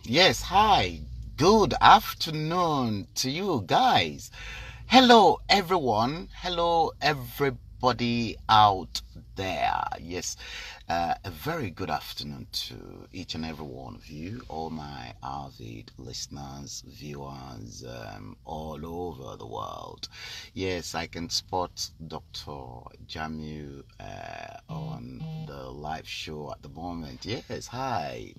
Yes, hi. Good afternoon to you guys. Hello, everyone. Hello, everybody out there. Yes, a very good afternoon to each and every one of you, all my avid listeners, viewers, all over the world. Yes, I can spot Dr. Jamu on the live show at the moment. Yes, hi,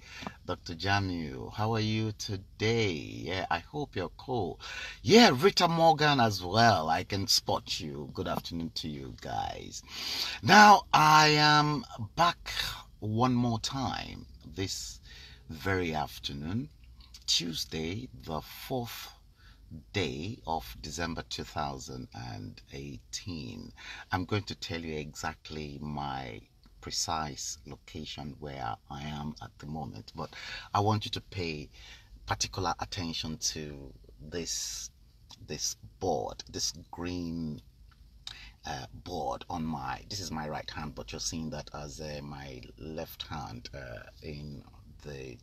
Dr. Jamu. How are you today? Yeah, I hope you're cool. Yeah, Rita Morgan as well. I can spot you. Good afternoon to you guys. Now, I am back one more time this very afternoon, Tuesday, the 4th day of December 2018. I'm going to tell you exactly my precise location where I am at the moment, but I want you to pay particular attention to this board, this green board on this is my right hand, but you're seeing that as my left hand in the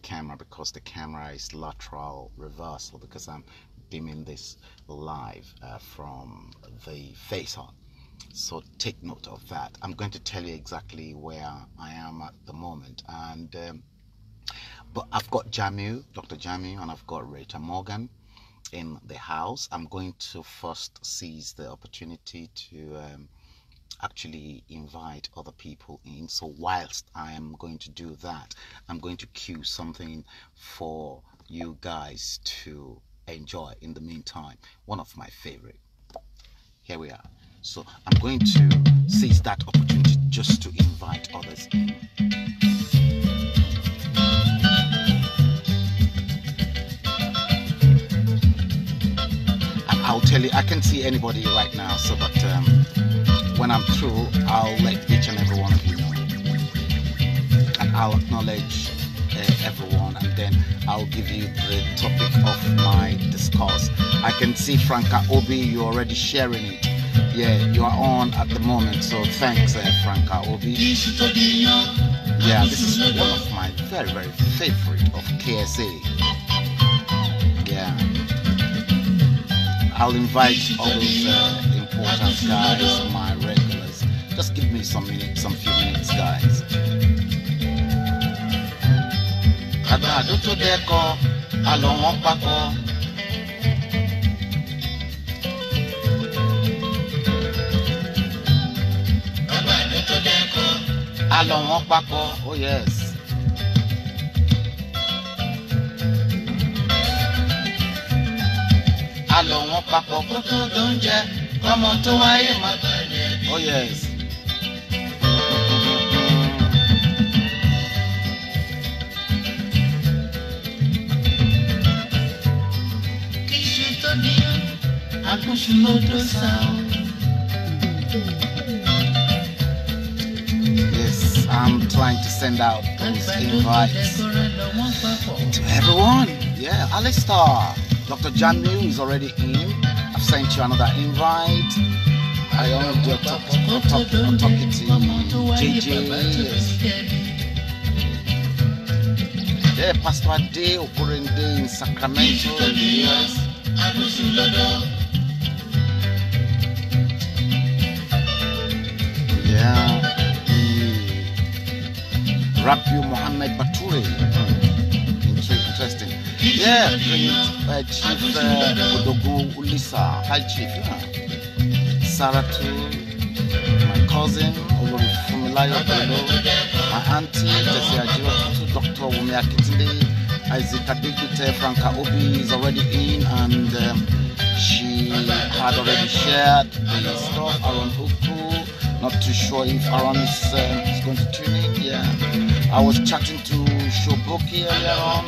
camera, because the camera is lateral reversal, because I'm beaming this live from the face on. So take note of that. I'm going to tell you exactly where I am at the moment, and but I've got Dr. Jamu, and I've got Rita Morgan in the house. I'm going to first seize the opportunity to actually invite other people in. So whilst I am going to do that, I'm going to cue something for you guys to enjoy in the meantime. One of my favorite. Here we are. So I'm going to seize that opportunity just to invite others in. I'll tell you, I can't see anybody right now, so but when I'm through, I'll let each and every one of you know, and I'll acknowledge everyone, and then I'll give you the topic of my discourse. I can see Franca Obi, you're already sharing it. Yeah, you are on at the moment, so thanks, Franca Obi. Yeah, this is one of my very, very favorite of KSA. Yeah. I'll invite all those important guys, my regulars. Just give me some few minutes, guys. Oh yes. Oh yes. Yes, I'm trying to send out those invites to everyone. Yeah, Alistair. Dr. Jamu is already in. I've sent you another invite. I only do talking to JJ. Yes. Yeah, Pastor Ade Okurende in Sacramento. Yes. Yeah. Rabiu Mohammed Bature. Interesting. Yeah, Chief Odogu Ulisa. Hi, Chief. Yeah. Saratu, my cousin, Fumilayo Bello, my auntie, Jessie Ajiro, Dr. Wumi Akitinde, Isaac Adegute, Franca Obi is already in, and she had already shared the stuff. Aaron Uku, not too sure if Aaron is going to tune in. Yeah, I was chatting to Shoboki earlier on,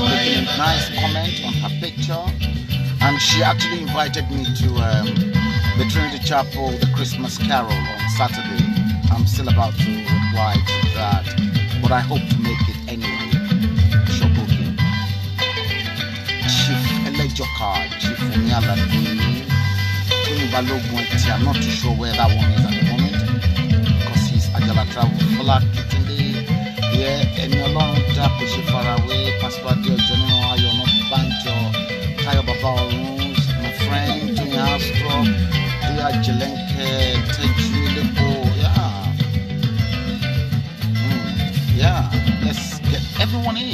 making a nice comment on her picture. And she actually invited me to the Trinity Chapel, the Christmas Carol on Saturday. I'm still about to reply to that, but I hope to make it anyway. Shoboki. Chief Elejoka, Chief Umiala, I'm not too sure where that one is at the moment, because he's Ajala Travel Fulak Kitinde. Yeah, ẹni ọlọ́run dá kò ṣe farawé pásítọ̀ adéọjọ́ nínú ayọ̀ náà bánjọ táyọ̀ bàbá ọ̀run my friend tóyìn astro díà jẹlẹ́ńkẹ́ tẹ́jú lẹ́kọ̀ọ́ yeah let's get everyone in.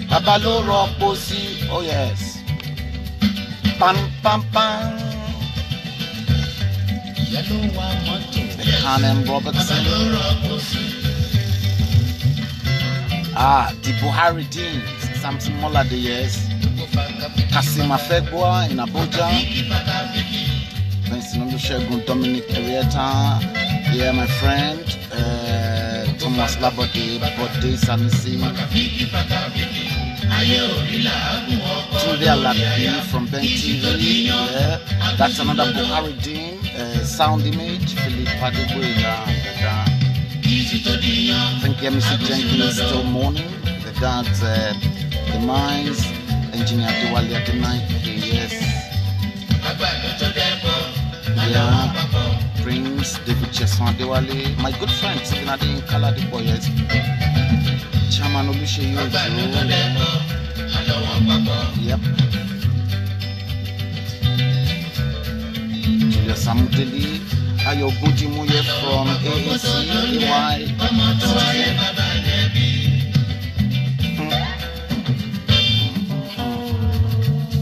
Bàbá ló rọ́pò sí oh yes pam pam pam. The Canem Robertson. The Buhari Deans, Samson Molade, yes. Kasima Fegwa in Abuja. Vincent Olusegun, Dominic Arieta. Yeah, my friend. Thomas Labode, Bode Sanusi. Tunde Alabi from Ben TV. Yeah, that's another Buhari Dean. Sound image, Philip Padebuena. Thank you, Mr. Jenkins, still morning. The guards, the mines, engineer Diwali at the night. Yes. Yeah. Prince David Cheswan Diwali. My good friend, sitting at the Kaladi Boyes. Chairman Oluseyi Ojo. Yep. Samudeli Ayo Bujimuye from AAC AY.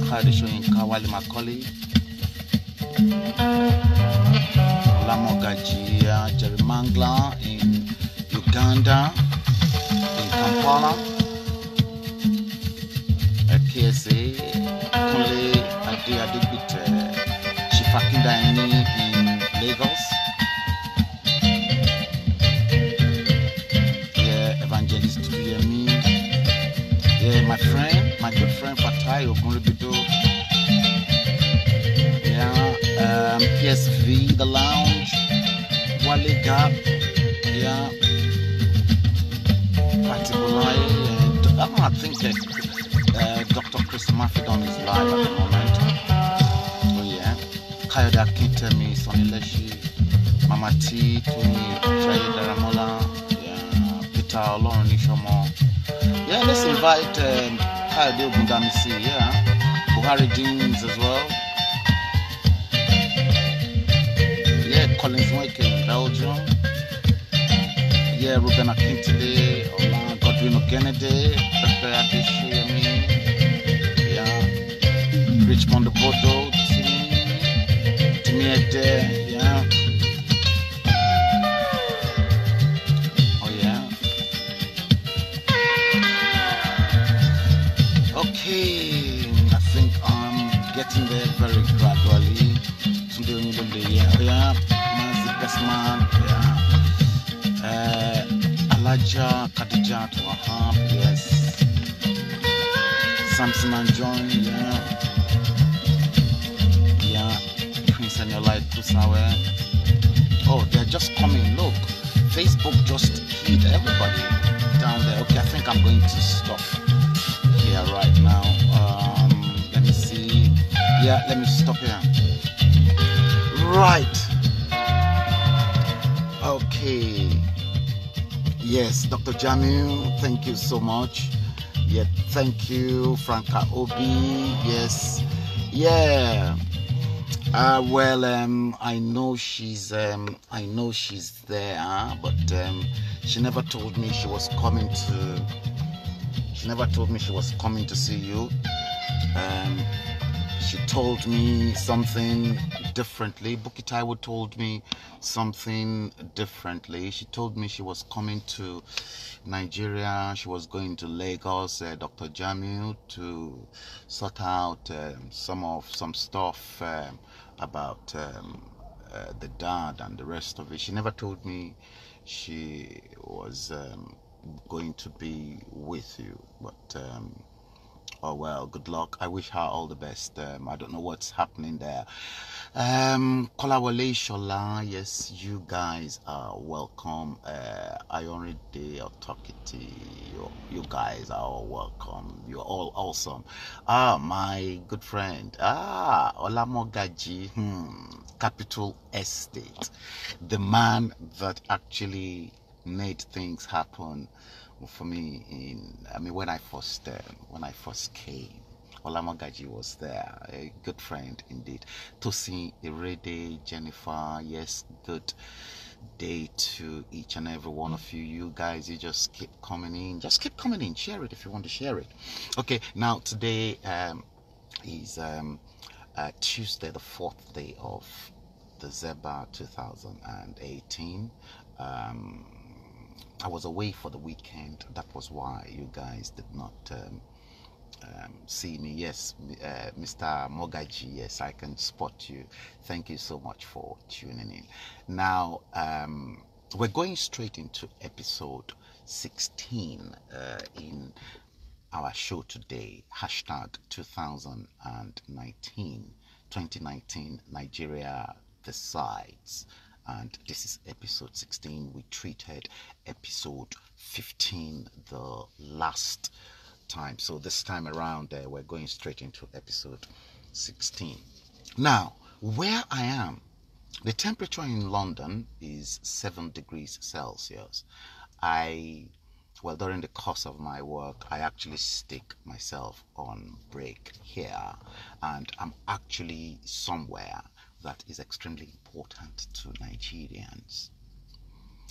Kadisho in Kawali Makoli. Lamogajia Jerry Mangla in Uganda, in Kampala. KSA Kule Adi Adibite. Fakinda in Lagos. Yeah, Evangelist Tuyemi. Yeah, my friend, my good friend Fatai Ogunribido. Yeah, PSV, the lounge. Wale Gap. Yeah. Patibulai. I think that Dr. Chris Maffidon is live at the moment. Kayode Akintemi, Sonny Leshi, Mama T, Tony, Jaye Daramola, Peter Olorun Nishomo. Yeah, let's invite Kayode Ogundamisi, yeah, Buhari Deans as well. Yeah, Collins Wake in Belgium. Yeah, Ruben Akintele, Olan Godwin Ogenede, Pepe Adeshemi, yeah, Richmond Bodo. Yeah. Oh yeah. Okay, I think I'm getting there very gradually. Yeah, man's the best man. Yeah. Alaja Khadija to Wahab, yes. Samson and John, yeah. And you're like, oh, they're just coming. Look, Facebook just hit everybody down there. Okay, I think I'm going to stop here right now. Let me see. Yeah, let me stop here. Right. Okay. Yes, Dr. Jamil, thank you so much. Yeah, thank you, Franca Obi. Yes. Yeah. Well, I know she's there, but she never told me she was coming to. She never told me she was coming to see you. She told me something differently. Bukitaiwo told me something differently. She told me she was coming to Nigeria. She was going to Lagos, Dr. Jamil, to sort out some stuff about the dad and the rest of it. She never told me she was going to be with you, but oh well, good luck. I wish her all the best. I don't know what's happening there. Kolawole Shola, yes, you guys are welcome. Ayoride Otokiti, you guys are all welcome. You're all awesome. My good friend, Olamogaji, Capital Estate, the man that actually made things happen for me. When I first came, Olamagaji was there, a good friend indeed. Tosin, Irede, Jennifer, yes, good day to each and every one of you. You guys, you just keep coming in. Just keep coming in. Share it if you want to share it. Okay, now today is Tuesday, the 4th day of December 2018. I was away for the weekend. That was why you guys did not see me. Yes, Mr. Mogaji, yes, I can spot you. Thank you so much for tuning in. Now, we're going straight into episode 16 in our show today. Hashtag 2019 Nigeria decides. And this is episode 16. We treated episode 15 the last time. So this time around, we're going straight into episode 16. Now, where I am, the temperature in London is 7 degrees Celsius. During the course of my work, I actually stick myself on break here, and I'm actually somewhere that is extremely important to Nigerians.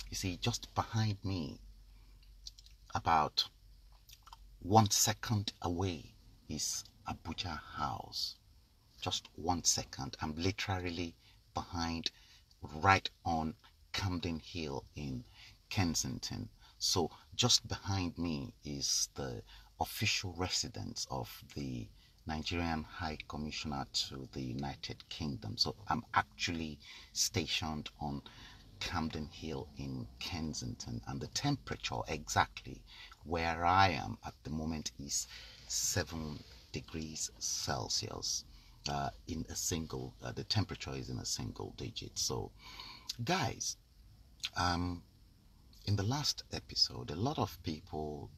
You see, just behind me, about 1 second away, is Abuja House. Just 1 second. I'm literally behind, right on Camden Hill in Kensington. So just behind me is the official residence of the Nigerian High Commissioner to the United Kingdom. So I'm actually stationed on Camden Hill in Kensington, and the temperature exactly where I am at the moment is 7 degrees Celsius. The temperature is in a single digit. So, guys, in the last episode, a lot of people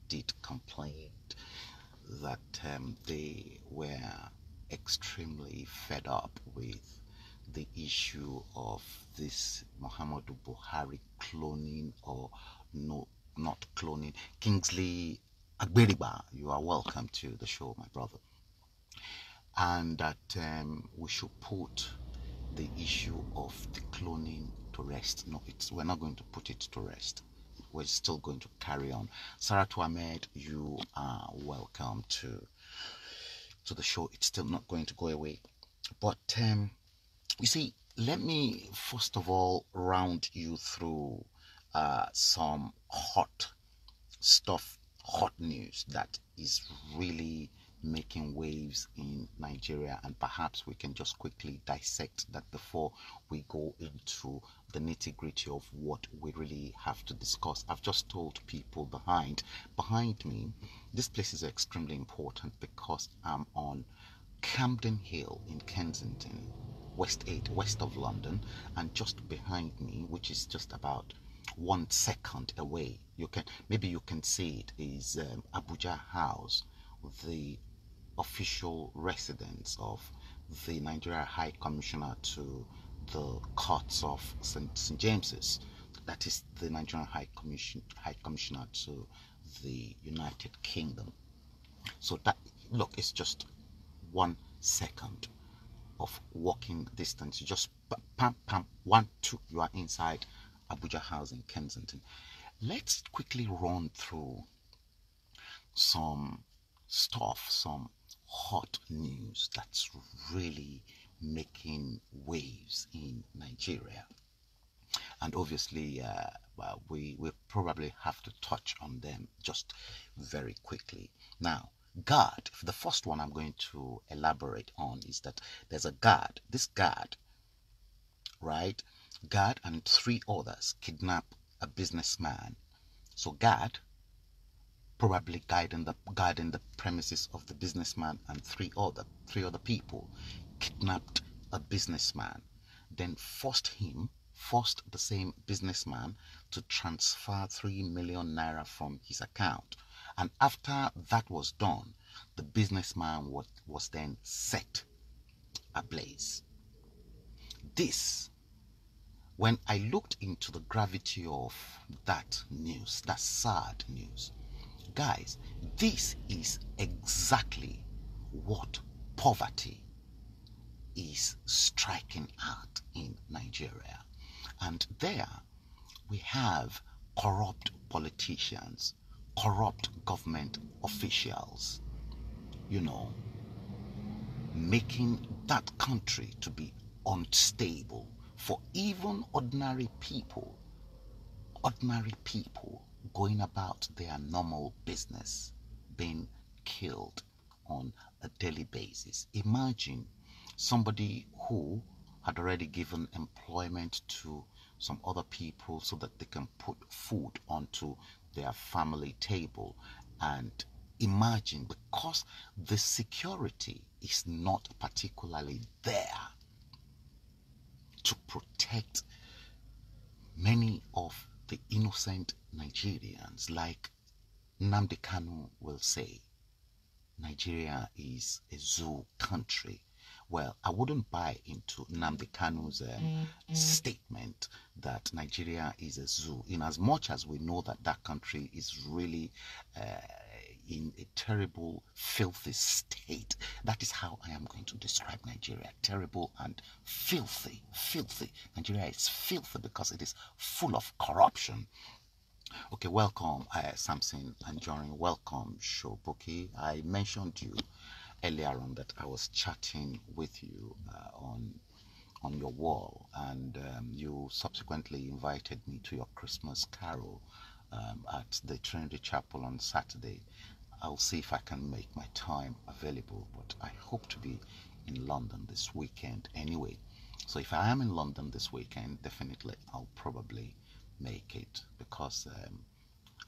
did complain that they were extremely fed up with the issue of this Muhammadu Buhari cloning or no, not cloning. Kingsley Agberiba, you are welcome to the show, my brother. And that we should put the issue of the cloning to rest. No, we're not going to put it to rest. We're still going to carry on. Saratu Ahmed, you are welcome to the show. It's still not going to go away. But you see, let me first of all round you through some hot stuff, hot news that is really making waves in Nigeria, and perhaps we can just quickly dissect that before we go into the nitty-gritty of what we really have to discuss. I've just told people behind me, this place is extremely important because I'm on Camden Hill in Kensington, West 8, west of London, and just behind me, which is just about 1 second away, you can see it, is Abuja House, the official residence of the Nigeria High Commissioner to the courts of St. James's. That is the Nigerian High Commissioner to the United Kingdom. So that, look, it's just 1 second of walking distance. You just pam, 1, 2, you are inside Abuja House in Kensington. Let's quickly run through some stuff, some hot news that's really making waves in Nigeria. And obviously, we probably have to touch on them just very quickly. Now, guard, the first one I'm going to elaborate on is that there's a guard. This guard, right? Guard and 3 others kidnap a businessman. So guard probably guarding the premises of the businessman, and three other people kidnapped a businessman, then forced the same businessman to transfer 3 million naira from his account. And after that was done, the businessman was then set ablaze. This when I looked into the gravity of that news, that sad news, guys, this is exactly what poverty is striking at in Nigeria. And there we have corrupt politicians, corrupt government officials, you know, making that country to be unstable for even ordinary people going about their normal business being killed on a daily basis. Imagine somebody who had already given employment to some other people so that they can put food onto their family table, and imagine, because the security is not particularly there to protect many of the innocent Nigerians, like Nnamdi Kanu will say, Nigeria is a zoo country. Well, I wouldn't buy into Nnamdi Kanu's statement that Nigeria is a zoo, in as much as we know that that country is really in a terrible, filthy state. That is how I am going to describe Nigeria. Terrible and filthy. Filthy. Nigeria is filthy because it is full of corruption. Okay, welcome, Samson and Jorin. Welcome, Shobuki. I mentioned you earlier on that I was chatting with you on your wall, and you subsequently invited me to your Christmas carol at the Trinity Chapel on Saturday. I'll see if I can make my time available, but I hope to be in London this weekend anyway. So if I am in London this weekend, definitely I'll probably make it, because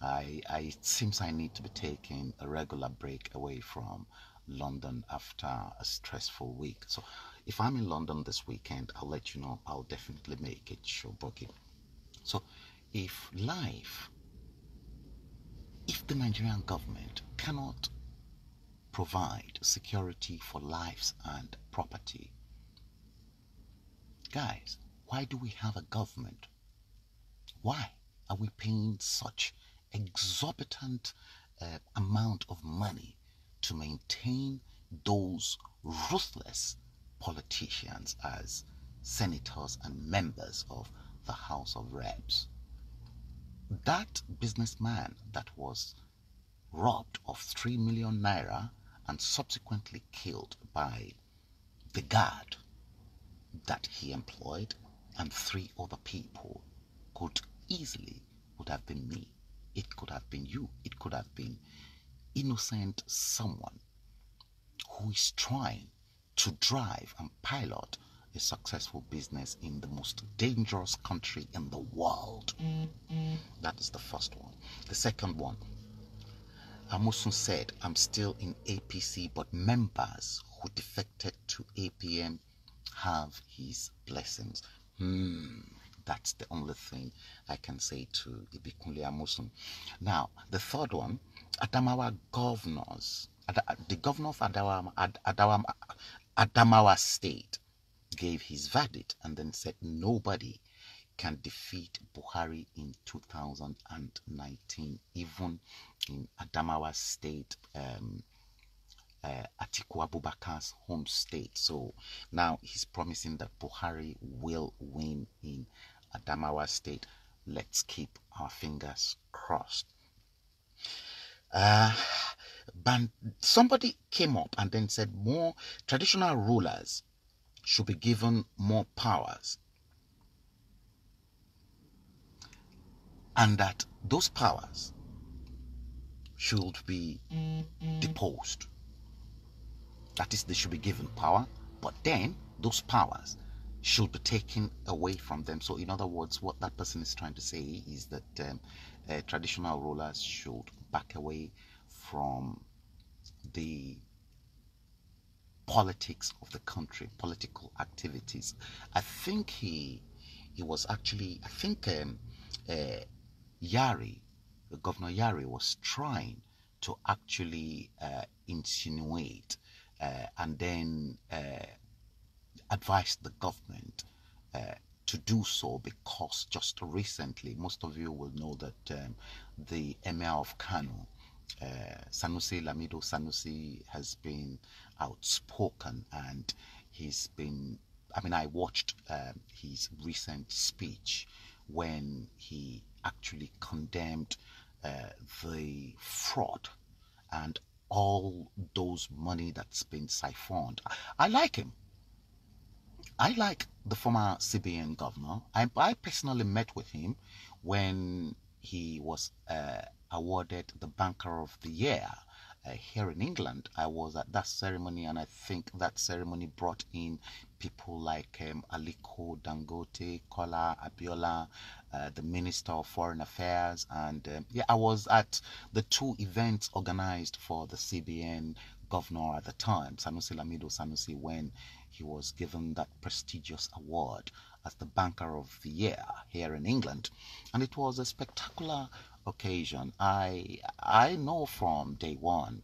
it seems I need to be taking a regular break away from London after a stressful week. So if I'm in London this weekend, I'll let you know. I'll definitely make it, Shoboki. So if the Nigerian government cannot provide security for lives and property, guys, why do we have a government? Why are we paying such exorbitant amount of money to maintain those ruthless politicians as senators and members of the House of Reps? That businessman that was robbed of 3 million naira and subsequently killed by the guard that he employed and 3 other people could would have been me. It could have been you. It could have been innocent someone who is trying to drive and pilot a successful business in the most dangerous country in the world. That is the first one. The second one, Amosun said, I'm still in APC, but members who defected to APM have his blessings. That's the only thing I can say to Ibikunle Amosun. Now, the third one, Adamawa governors, the governor of Adamawa State gave his verdict and then said nobody can defeat Buhari in 2019, even in Adamawa State, Atiku Abubakar's home state. So now he's promising that Buhari will win in Adamawa State. Let's keep our fingers crossed. But somebody came up and then said more traditional rulers should be given more powers, and that those powers should be deposed. That is, they should be given power, but then those powers should be taken away from them. So in other words, what that person is trying to say is that traditional rulers should back away from the politics of the country, political activities. I think he was actually, I think Yari, Governor Yari, was trying to actually insinuate and then advise the government to do so because just recently, most of you will know that the Emir of Kano, Sanusi Lamido Sanusi, has been outspoken, and he's been, I mean, I watched his recent speech when he actually condemned the fraud and all those money that's been siphoned. I like him. I like the former CBN governor. I personally met with him when he was awarded the Banker of the Year here in England. I was at that ceremony, and I think that ceremony brought in people like Aliko Dangote, Kola Abiola, the Minister of Foreign Affairs, and yeah, I was at the two events organized for the CBN governor at the time, Sanusi Lamido Sanusi, when he was given that prestigious award as the Banker of the Year here in England. And it was a spectacular occasion. I know from day one,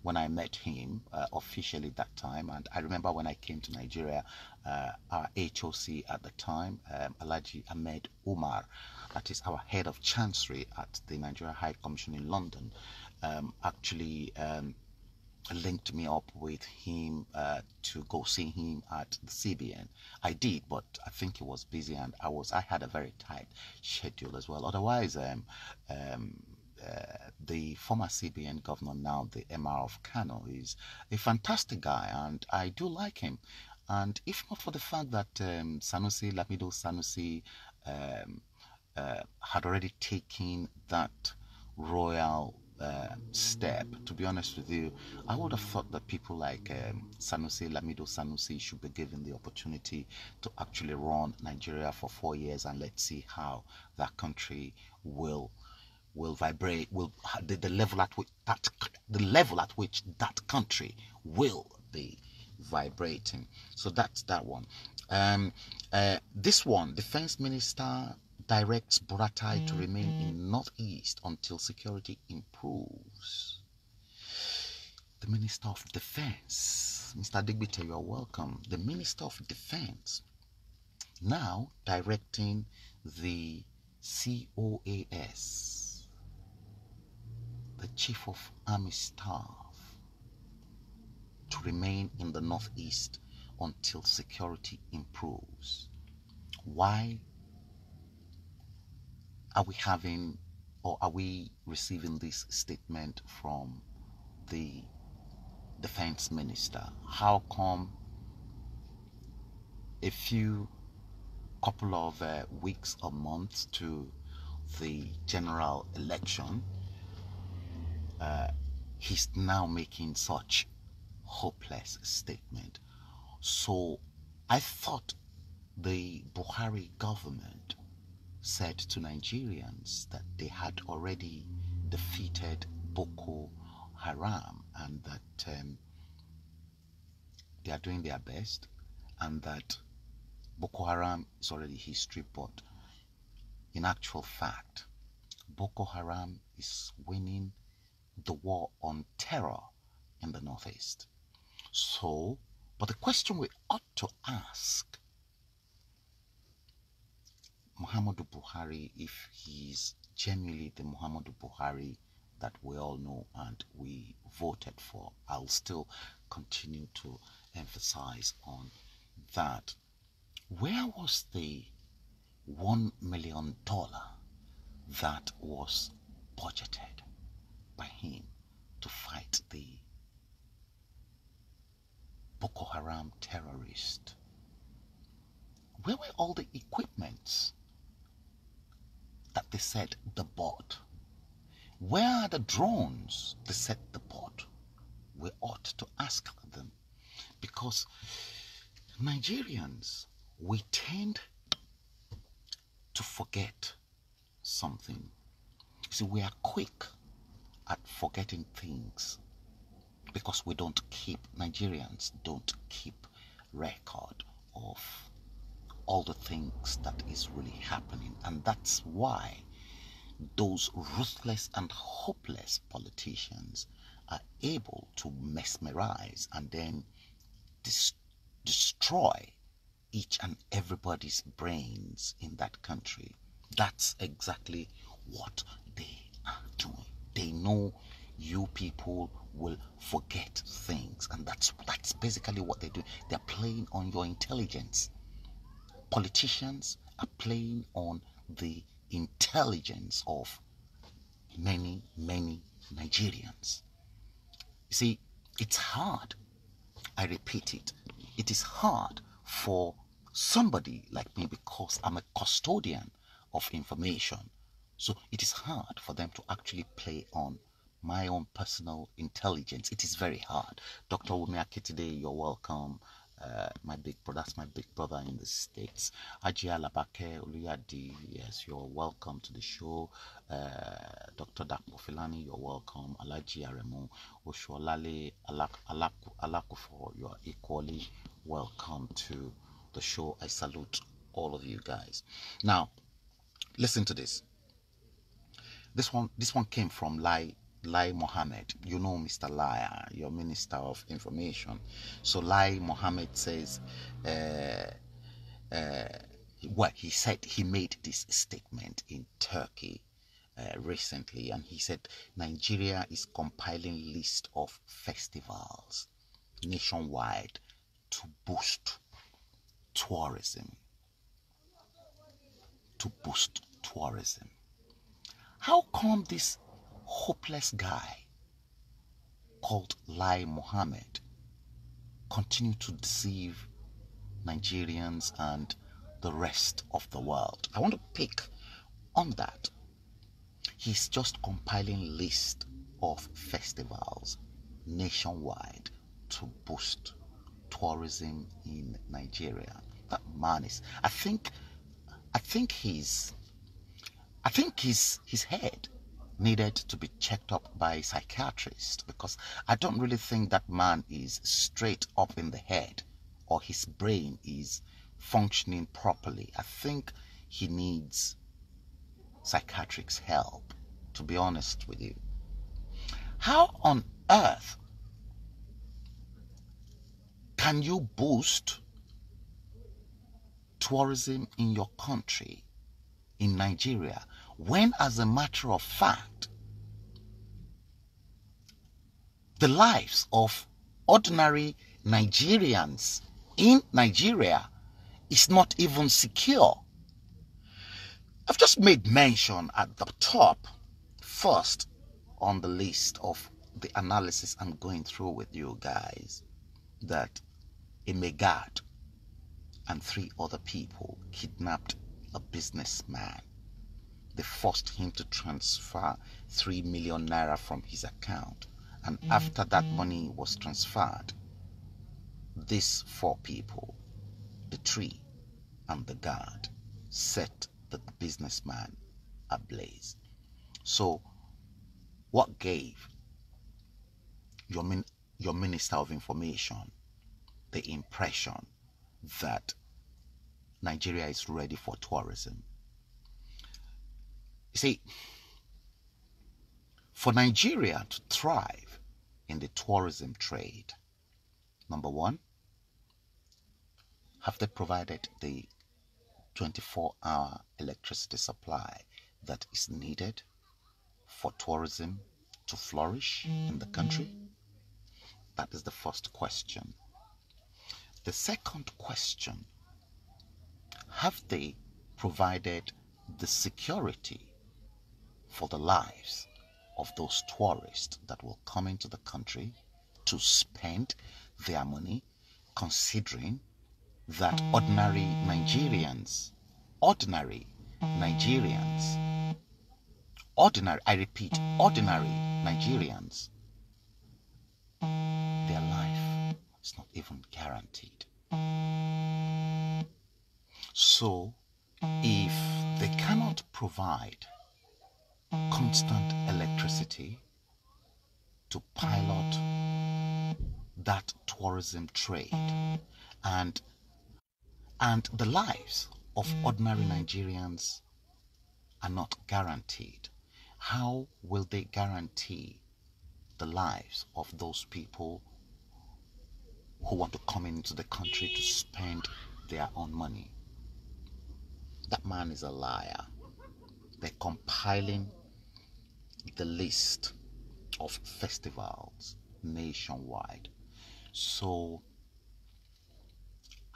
when I met him officially that time, and I remember when I came to Nigeria, our HOC at the time, Alhaji Ahmed Umar, that is our head of chancery at the Nigeria High Commission in London, actually linked me up with him to go see him at the CBN. I did, but I think he was busy, and I had a very tight schedule as well. Otherwise, the former CBN governor, now the Emir of Kano, is a fantastic guy, and I do like him. And if not for the fact that Sanusi Lamido Sanusi had already taken that royal step, to be honest with you, I would have thought that people like Sanusi Lamido Sanusi should be given the opportunity to actually run Nigeria for 4 years, and let's see how that country will vibrate, will the level at which that country will be vibrating. So that's that one. This one, Defense Minister directs Buratai to remain in Northeast until security improves. The Minister of Defense, Mr. Digbite, you are welcome. The Minister of Defense now directing the COAS, the Chief of Army Staff, to remain in the Northeast until security improves. Why are we having, or are we receiving this statement from the Defense Minister? How come a couple of weeks or months to the general election, he's now making such hopeless statement? So I thought the Buhari government said to Nigerians that they had already defeated Boko Haram, and that they are doing their best, and that Boko Haram is already history. But in actual fact, Boko Haram is winning the war on terror in the Northeast. So, but the question we ought to ask Muhammadu Buhari, if he's genuinely the Muhammadu Buhari that we all know and we voted for, I'll still continue to emphasize on that. Where was the $1 million that was budgeted by him to fight the Boko Haram terrorists? Where were all the equipments that they said they bought? Where are the drones they said they bought? We ought to ask them, because Nigerians, we tend to forget something. See, we are quick at forgetting things because Nigerians don't keep record of all the things that is really happening. And that's why those ruthless and hopeless politicians are able to mesmerize and then destroy each and everybody's brains in that country. That's exactly what they are doing. They know you people will forget things, and that's basically what they do. They're playing on your intelligence. Politicians are playing on the intelligence of many Nigerians. You see, it's hard, I repeat it, it is hard for somebody like me, because I'm a custodian of information. So it is hard for them to actually play on my own personal intelligence. It is very hard. Dr. Wumiaki, today you're welcome. My big brother, that's my big brother in the States. Ajia Labake Oluyadi, yes, you're welcome to the show. Dr. Dakpo Filani, you're welcome. Alaji Aremu Oshuolale Alakufo, you're equally welcome to the show. I salute all of you guys. Now, listen to this. This one came from Lai Mohammed. You know Mr. Lai, your Minister of Information. So Lai Mohammed says, he said he made this statement in Turkey recently, and he said Nigeria is compiling list of festivals nationwide to boost tourism. How come this hopeless guy called Lai Mohammed continue to deceive Nigerians and the rest of the world? I want to pick on that. He's just compiling list of festivals nationwide to boost tourism in Nigeria. That man is, I think his head needed to be checked up by a psychiatrist, because I don't really think that man is straight up in the head, or his brain is functioning properly. I think he needs psychiatric's help, to be honest with you. How on earth can you boost tourism in your country, in Nigeria, when, as a matter of fact, the lives of ordinary Nigerians in Nigeria is not even secure? I've just made mention at the top, first on the list of the analysis I'm going through with you guys, that a Megad and 3 other people kidnapped a businessman. They forced him to transfer 3 million naira from his account. And after that money was transferred, these 4 people, the 3 and the guard, set the businessman ablaze. So, what gave your Minister of Information the impression that Nigeria is ready for tourism? You see, for Nigeria to thrive in the tourism trade, number 1, have they provided the 24-hour electricity supply that is needed for tourism to flourish in the country? That is the first question. The second question, have they provided the security for the lives of those tourists that will come into the country to spend their money, considering that ordinary Nigerians, I repeat, ordinary Nigerians, their life is not even guaranteed. So, if they cannot provide constant electricity to pilot that tourism trade, and the lives of ordinary Nigerians are not guaranteed, how will they guarantee the lives of those people who want to come into the country to spend their own money. That man is a liar. They're compiling the list of festivals nationwide. So,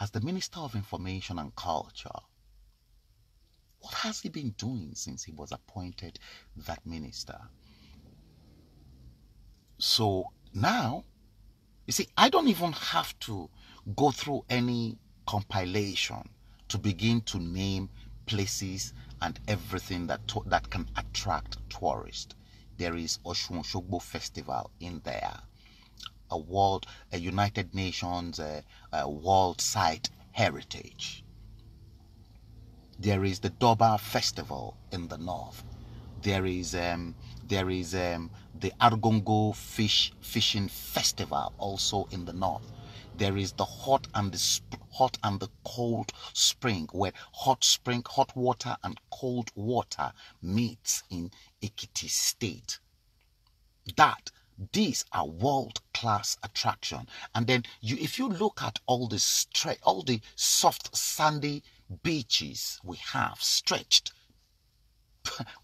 as the Minister of Information and Culture, what has he been doing since he was appointed that minister? So now, you see, I don't even have to go through any compilation to begin to name places and everything that can attract tourists. There is Oshun Shogbo Festival in there, a United Nations World Site Heritage. There is the Doba Festival in the north. There is the Argongo Fishing Festival also in the north. There is the hot and the cold spring, where hot water and cold water meets in Ekiti State. These are world-class attraction. And then if you look at all the soft sandy beaches we have stretched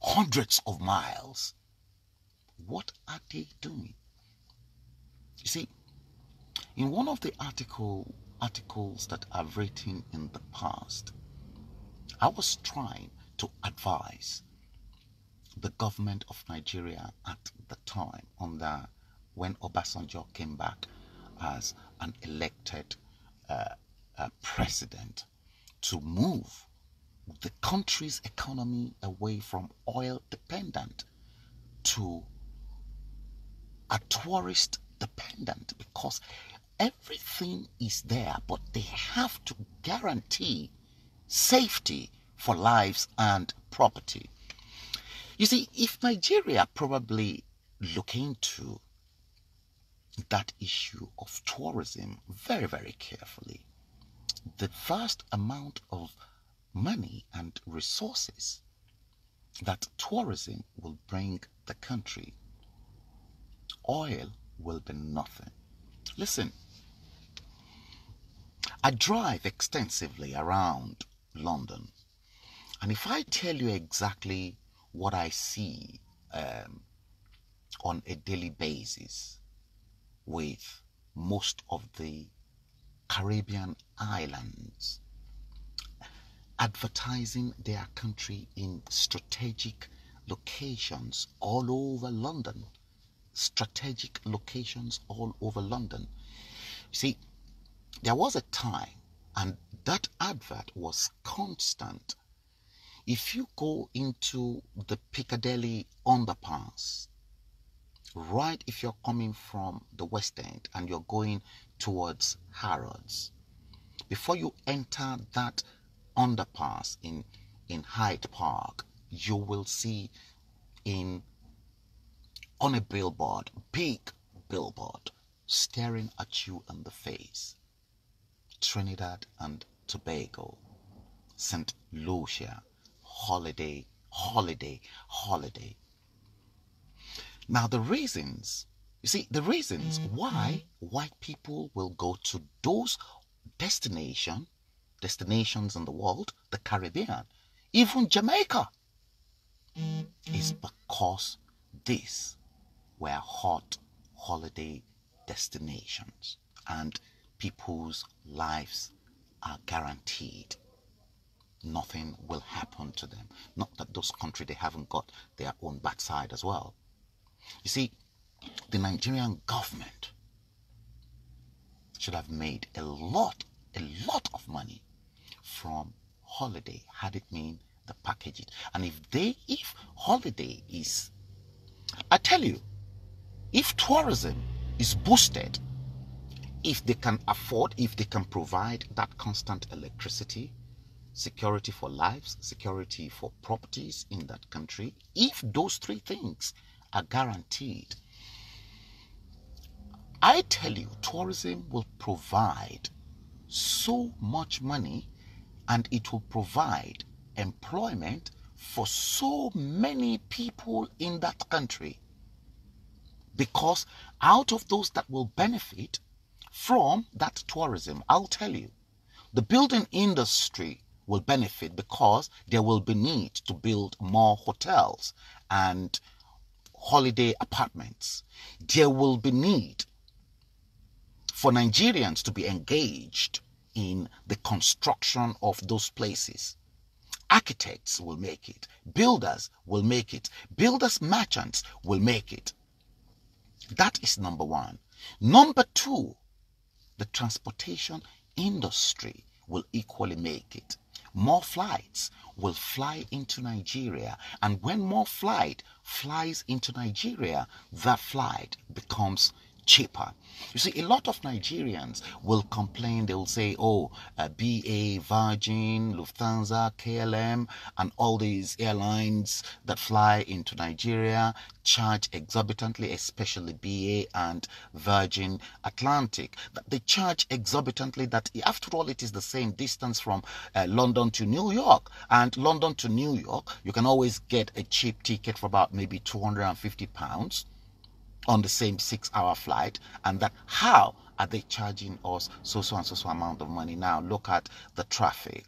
hundreds of miles, what are they doing? You see, in one of the articles that I've written in the past, I was trying to advise the government of Nigeria at the time, when Obasanjo came back as an elected president, to move the country's economy away from oil dependent to a tourist dependent, because everything is there, but they have to guarantee safety for lives and property. You see, if Nigeria probably look into that issue of tourism very, very carefully, the vast amount of money and resources that tourism will bring the country, oil will be nothing. Listen, I drive extensively around London, and if I tell you exactly what I see on a daily basis with most of the Caribbean islands advertising their country in strategic locations all over London. Strategic locations all over London. See, there was a time, and that advert was constant. If you go into the Piccadilly underpass, right, if you're coming from the West End and you're going towards Harrods, before you enter that underpass in Hyde Park, you will see on a billboard, big billboard, staring at you in the face, Trinidad and Tobago, St. Lucia, holiday, holiday, holiday. Now the reasons why white people will go to those destinations in the world, the Caribbean, even Jamaica, is because these were hot holiday destinations and people's lives are guaranteed. Nothing will happen to them. Not that those countries, they haven't got their own bad side as well. You see, the Nigerian government should have made a lot of money from holiday, had it been the packaging. And if holiday is, I tell you, if tourism is boosted, if they can afford, if they can provide that constant electricity, security for lives, security for properties in that country, if those three things are guaranteed, I tell you, tourism will provide so much money, and it will provide employment for so many people in that country. Because out of those that will benefit from that tourism, I'll tell you, The building industry will benefit because there will be need to build more hotels and holiday apartments. There will be need for Nigerians to be engaged in the construction of those places. Architects will make it. Builders will make it. Builders merchants will make it. That is number one. Number two, the transportation industry will equally make it. More flights will fly into Nigeria, and when more flight flies into Nigeria, that flight becomes cheaper. You see, a lot of Nigerians will complain. They will say, oh, BA, Virgin, Lufthansa, KLM, and all these airlines that fly into Nigeria charge exorbitantly, especially BA and Virgin Atlantic. They charge exorbitantly. That, after all, it is the same distance from London to New York. And London to New York, you can always get a cheap ticket for about maybe £250 on the same 6-hour flight. And that, how are they charging us so amount of money? Now look at the traffic,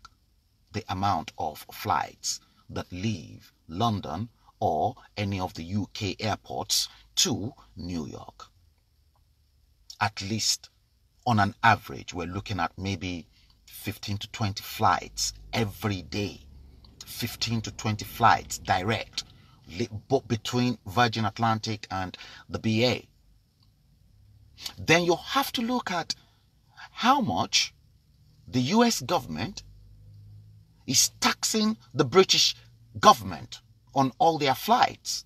the amount of flights that leave London or any of the UK airports to New York. At least on an average, we're looking at maybe 15 to 20 flights every day. 15 to 20 flights direct between Virgin Atlantic and the BA. Then you have to look at how much the US government is taxing the British government on all their flights.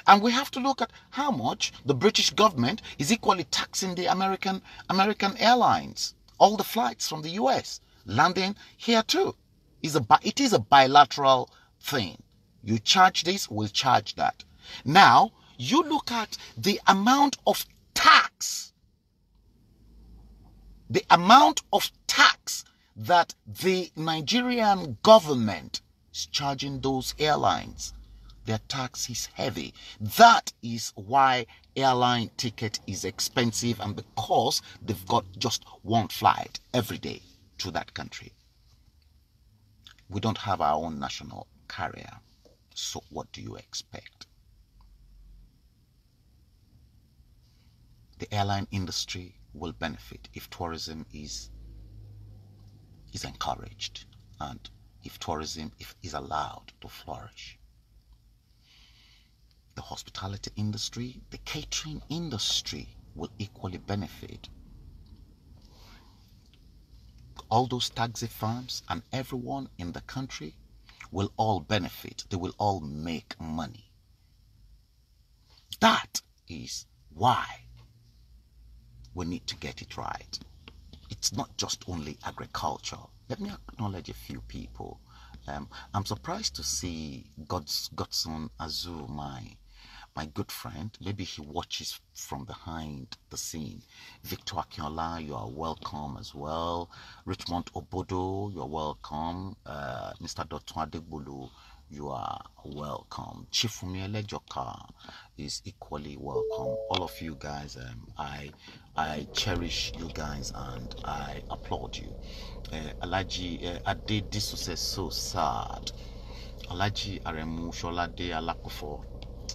And we have to look at how much the British government is equally taxing the American airlines. All the flights from the US landing here too. It is a bilateral thing. You charge this, we'll charge that. Now, you look at the amount of tax. The amount of tax that the Nigerian government is charging those airlines. Their tax is heavy. That is why airline ticket is expensive, and because they've got just one flight every day to that country. We don't have our own national carrier. So what do you expect? The airline industry will benefit if tourism is encouraged and if tourism is allowed to flourish. The hospitality industry, the catering industry will equally benefit. All those taxi firms and everyone in the country will all benefit. They will all make money. That is why we need to get it right. It's not just only agriculture. Let me acknowledge a few people. I'm surprised to see Godson Azu, my good friend. Maybe he watches from behind the scene. Victor Akinola, you are welcome as well. Richmond Obodo, you are welcome. Mr. Dotun Adegbolu, you are welcome. Chifumi Elejoka is equally welcome. All of you guys, I cherish you guys and I applaud you. Alaji Ade Disu says so sad. Alaji Aremu Sholade Alakufo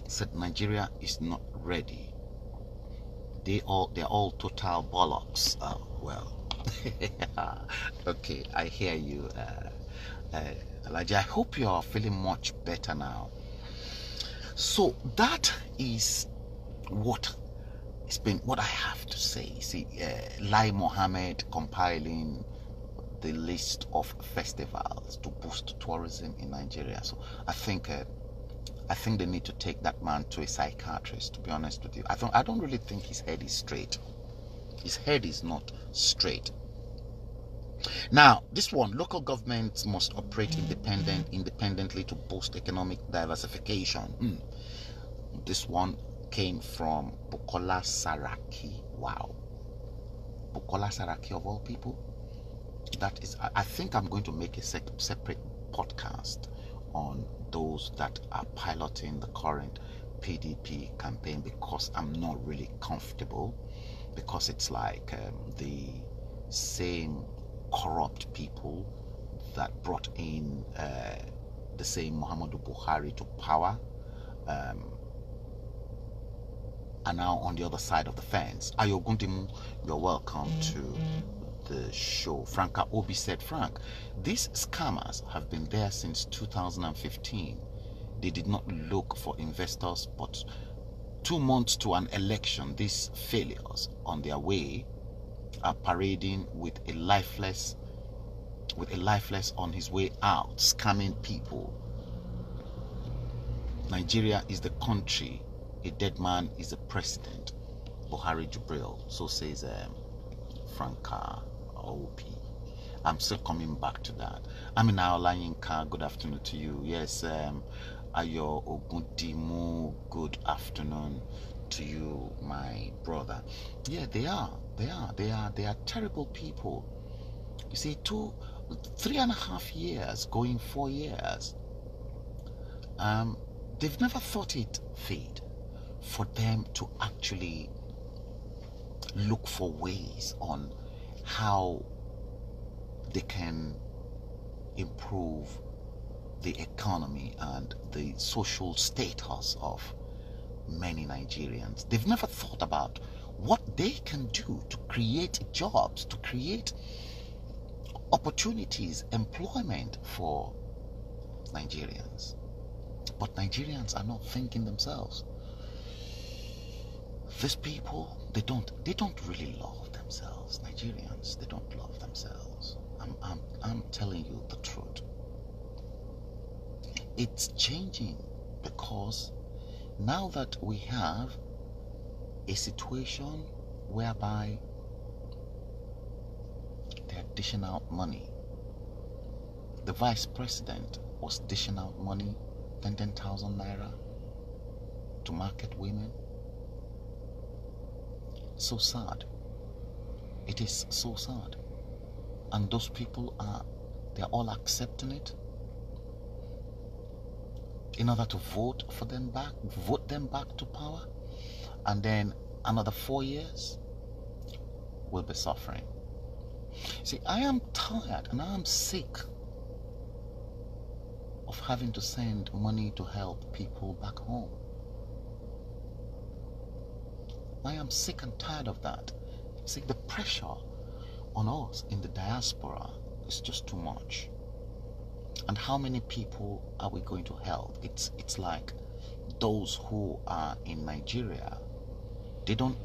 said Nigeria is not ready. They're all total bollocks. Well, okay, I hear you, Elijah. I hope you are feeling much better now. So that is what I have to say. See, Lai Mohammed compiling the list of festivals to boost tourism in Nigeria. So I think they need to take that man to a psychiatrist, to be honest with you. I don't really think his head is straight. His head is not straight. Now, this one, local governments must operate independently to boost economic diversification. This one came from Bukola Saraki. Wow. Bukola Saraki of all people. That is, I think I'm going to make a separate podcast on those that are piloting the current PDP campaign, because I'm not really comfortable, because it's like the same corrupt people that brought in the same Muhammadu Buhari to power are now on the other side of the fence. Ayo Gundimu, you're welcome to the show. Franka Obi said, Frank, these scammers have been there since 2015. They did not look for investors, but 2 months to an election, these failures on their way are parading with a lifeless on his way out, scamming people. Nigeria is the country, a dead man is the president. Buhari Jubril, so says Franka OP. I'm still coming back to that. Amina Olayinka, good afternoon to you. Yes, Ayo Ogundimu, good afternoon to you, my brother. Yeah, they are terrible people. You see, 3.5 years, going 4 years, they've never thought it fit for them to actually look for ways on how they can improve the economy and the social status of many Nigerians. They've never thought about what they can do to create jobs, to create opportunities, employment for Nigerians. But Nigerians are not thinking themselves. These people, they don't really love themselves. Nigerians, they don't love themselves. I'm telling you the truth. It's changing because now that we have a situation whereby they're dishing out money. The vice president was dishing out money, 10,000 naira to market women. So sad. It is so sad. And those people they're all accepting it in order to vote them back to power. And then another 4 years we'll be suffering. See, I am tired and I am sick of having to send money to help people back home. I am sick and tired of that. See, the pressure on us in the diaspora is just too much. And how many people are we going to help? It's like those who are in Nigeria, they don't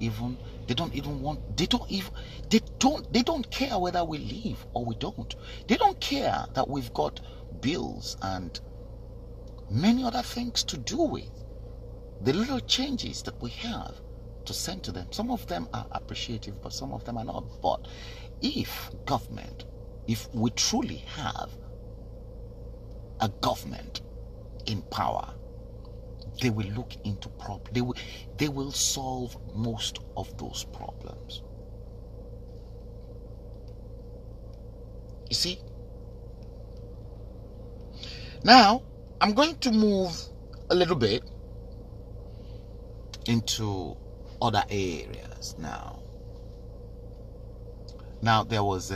care whether we leave or we don't. They don't care that we've got bills and many other things to do with the little changes that we have to send to them. Some of them are appreciative, but some of them are not. But if we truly have a government in power, they will look into problems. They will solve most of those problems. You see? Now, I'm going to move a little bit into other areas now. Now, there was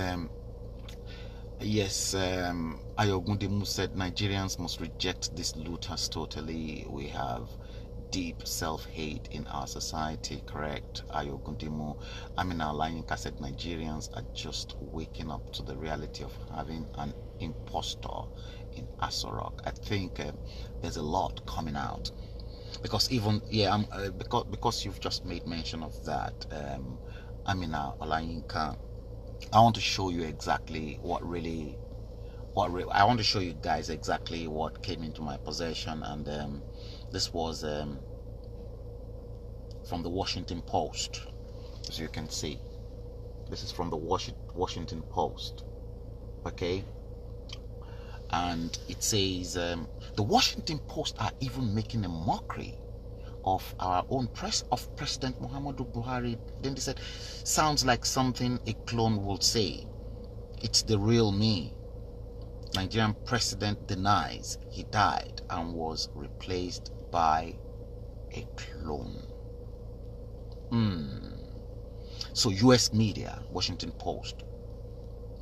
Ayogundimu said Nigerians must reject these looters totally. We have deep self-hate in our society, correct? Ayogundimu. Amina Olayinka said Nigerians are just waking up to the reality of having an impostor in Asorok. I think there's a lot coming out because even because you've just made mention of that, Amina Olayinka. I want to show you exactly I want to show you guys exactly what came into my possession, and this was from the Washington Post. As you can see, this is from the Washington Post, okay? And it says the Washington Post are even making a mockery of our own President Muhammadu Buhari. Then they said, sounds like something a clone would say. It's the real me. Nigerian president denies he died and was replaced by a clone. So US media, Washington Post,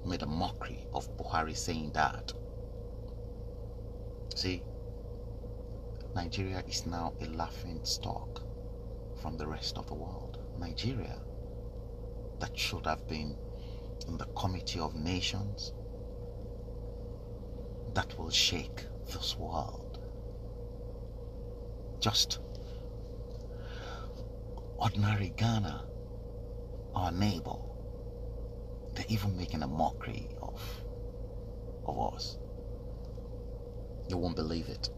made a mockery of Buhari saying that. See, Nigeria is now a laughing stock from the rest of the world. Nigeria, that should have been in the Committee of Nations, that will shake this world. Just ordinary Ghana, our neighbor, they're even making a mockery of us. You won't believe it.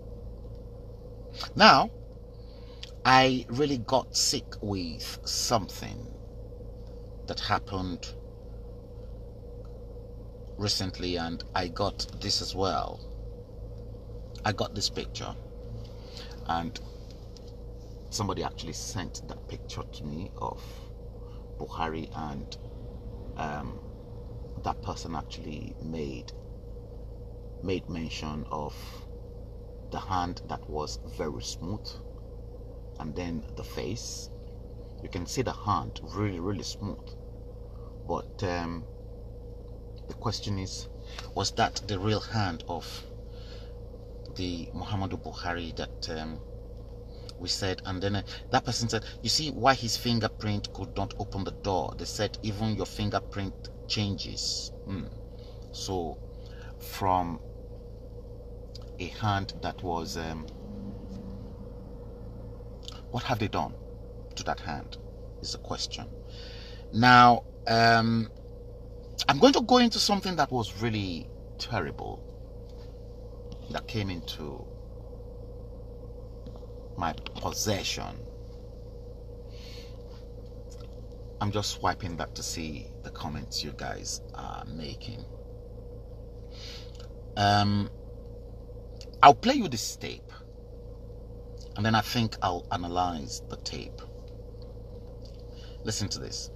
Now, I really got sick with something that happened recently, and I got this as well. I got this picture, and somebody actually sent that picture to me of Buhari, and that person actually made mention of the hand that was very smooth, and then the face. You can see the hand really smooth, but the question is, was that the real hand of the Muhammadu Buhari that we said? And then that person said, you see why his fingerprint could not open the door? They said even your fingerprint changes. So from a hand that was what have they done to that hand is the question. Now I'm going to go into something that was really terrible that came into my possession. I'm just swiping back to see the comments you guys are making. I'll play you this tape, and then I think I'll analyze the tape. Listen to this.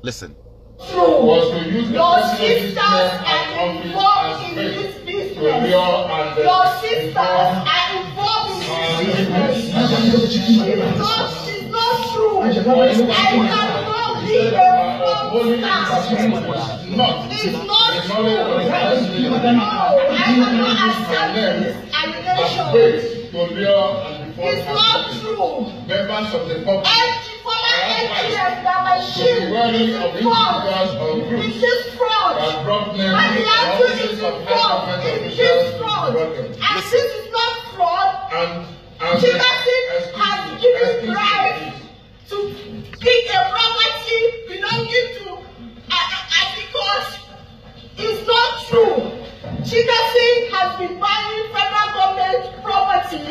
Listen. Your sisters are involved in this business. Your sisters are involved in this business. It's not true. I cannot be a fraudster. It's not true. No, I cannot accept this allegation. It's not true. Members of the public that my shield is fraud. It is fraud. My letter is fraud. It is fraud. And this is not fraud. Chicago has given right to pick a property belonging to because it's not true. Chicago has been buying federal government property,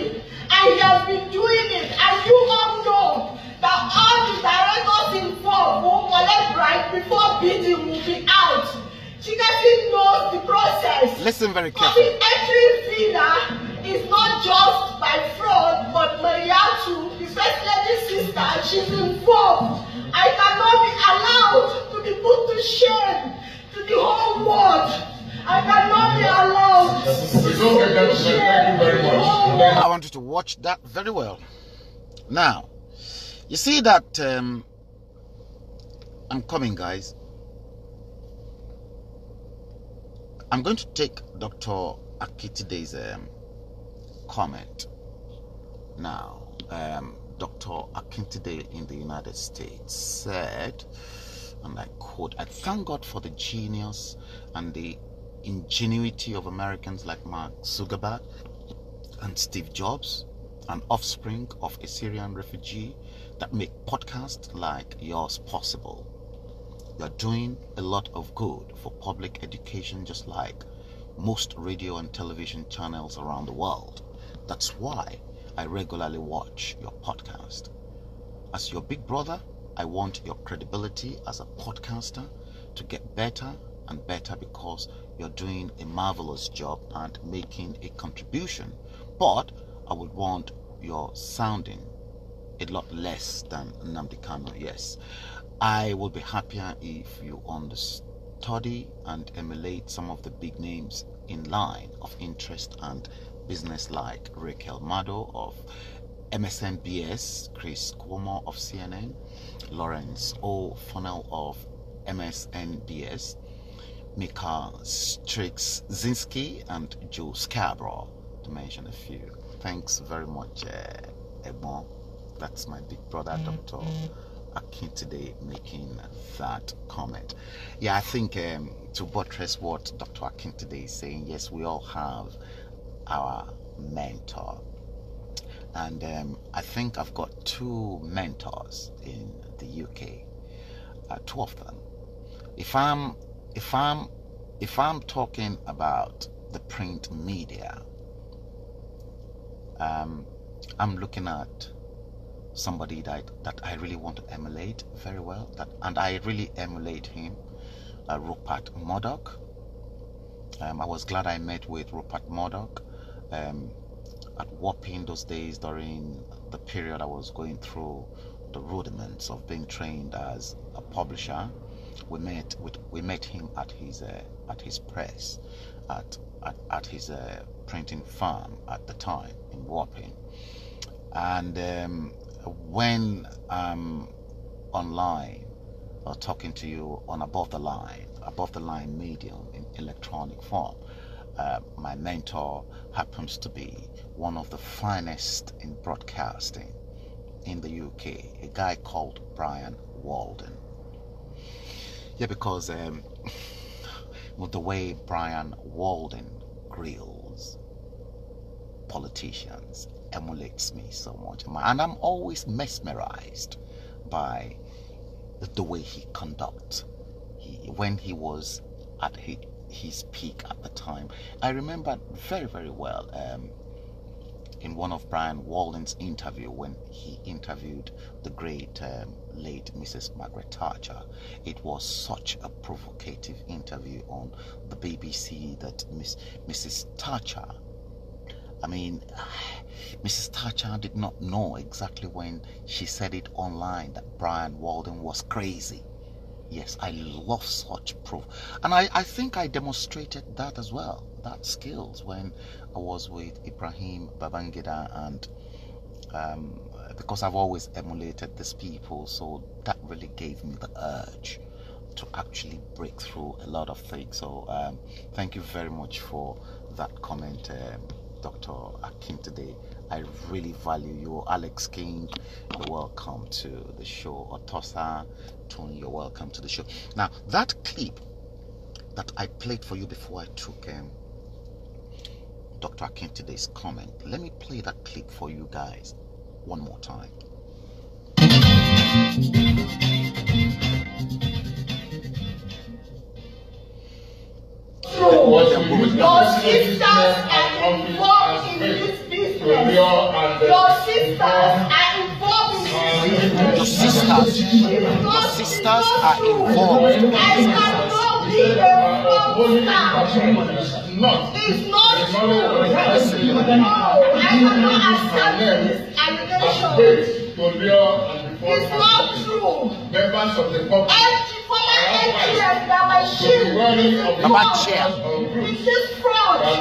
and he has been doing it. And you all know that all the directors involved will collect right before bidding will be out. Chicago knows the process. Listen very carefully. The entry villa is not just by fraud, but Mariatu, the first lady's sister, she's involved. I cannot be allowed to be put to shame to the whole world. I cannot be allowed to be put to shame to the whole world. I want you to watch that very well. Now, you see that I'm coming, guys. I'm going to take Dr. Akitide's comment. Now, Dr. Akintide in the United States said, and I quote, "I thank God for the genius and the ingenuity of Americans like Mark Zuckerberg and Steve Jobs, an offspring of a Syrian refugee, that make podcasts like yours possible. You're doing a lot of good for public education, just like most radio and television channels around the world. That's why I regularly watch your podcast. As your big brother, I want your credibility as a podcaster to get better and better, because you're doing a marvelous job and making a contribution. But I would want your sounding a lot less than Nnamdi Kanu. Yes, I would be happier if you study and emulate some of the big names in line of interest and business, like Raquel Mado of MSNBS, Chris Cuomo of CNN, Lawrence O'Funnell of MSNBS, Mika Striczynski, and Joe Scarborough, to mention a few. Thanks very much, Egmont. That's my big brother, Dr. Akintide, making that comment. Yeah, I think to buttress what Dr. Akintide is saying, yes, we all have our mentor. And I think I've got two mentors in the UK, two of them. If I'm talking about the print media, I'm looking at somebody that I really want to emulate very well, and I really emulate him, Rupert Murdoch. I was glad I met with Rupert Murdoch at Wapping those days during the period I was going through the rudiments of being trained as a publisher. We met him at his press, at his printing firm at the time in Wapping. And when I'm online or talking to you on above the line medium in electronic form, my mentor happens to be one of the finest in broadcasting in the UK, a guy called Brian Walden. Yeah, because with the way Brian Walden grills politicians emulates me so much, and I'm always mesmerized by the way he conducts. When he was at his peak at the time, I remember very, very well in one of Brian Walden's interview when he interviewed the great late Mrs. Margaret Thatcher. It was such a provocative interview on the BBC that Mrs. Thatcher, Mrs. Thatcher did not know exactly when she said it online that Brian Walden was crazy. Yes, I love such proof. And I think I demonstrated that as well, that skills, when I was with Ibrahim Babangida, and because I've always emulated these people, so that really gave me the urge to actually break through a lot of things. So thank you very much for that comment, Dr. Akim today. I really value you. Alex King, you're welcome to the show. Otosa Tony, you're welcome to the show. Now, that clip that I played for you before I took Dr. Akim today's comment, let me play that clip for you guys one more time. Your sisters are involved in this business. Your sisters are involved in this business. Your sisters are involved. I cannot be a fraudster. It's not true. No, I cannot accept this allegation. It's not true. Members of the public. This is fraud. And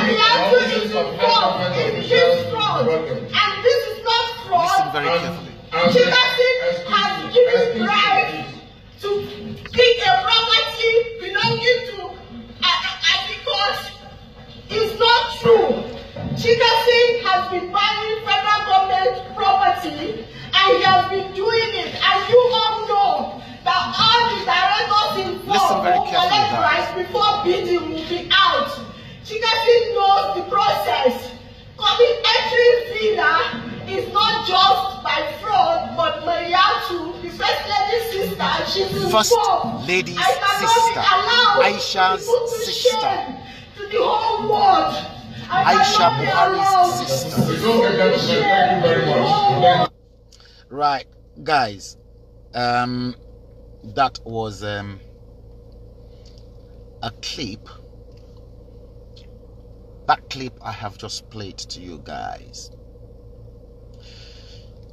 the answer is fraud. It is fraud. And this is not fraud. Listen very carefully. Chicago has given right to pick a property belonging to because it's not true. Chicago has been buying federal government property, and he has been doing it. And you all know that all the directors involved will collect rights before bidding will be out. Chicago knows the process. Entering villa is not just by fraud, but Mariatu, the first lady's sister, she's involved. First lady's sister, Aisha's sister, to the whole world. Aisha Buhari's sister. Thank you very much. Right, guys. That was a clip. That clip I have just played to you guys.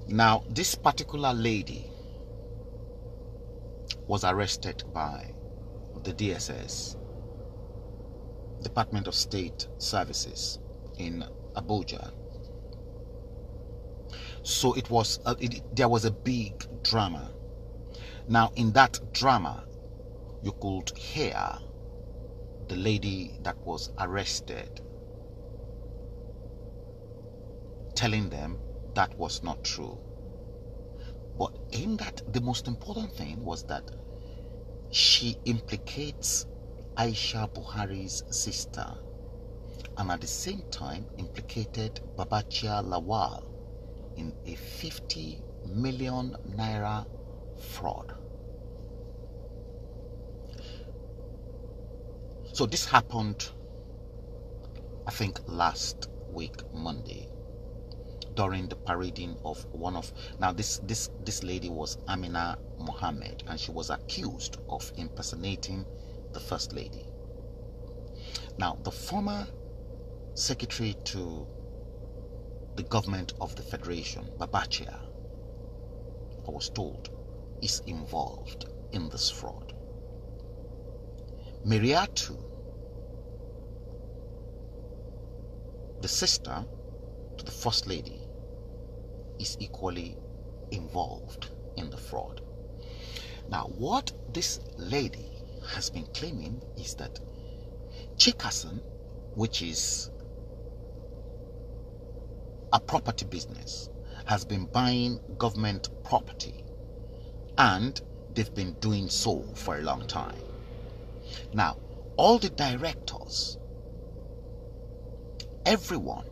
Now, this particular lady was arrested by the DSS, Department of State Services, in Abuja. So there was a big drama. Now, in that drama, you could hear the lady that was arrested telling them that was not true. But in that, the most important thing was that she implicates Aisha Buhari's sister, and at the same time implicated Babachia Lawal in a 50 million naira fraud. So this happened, I think, last week Monday, during the parading of one of, now this lady was Amina Mohammed, and she was accused of impersonating the first lady. Now, the former secretary to the government of the federation, Babachia, I was told, is involved in this fraud. Miriatu, the sister to the first lady, is equally involved in the fraud. Now, what this lady has been claiming is that Chikasan, which is a property business, has been buying government property, and they've been doing so for a long time. Now, all the directors, everyone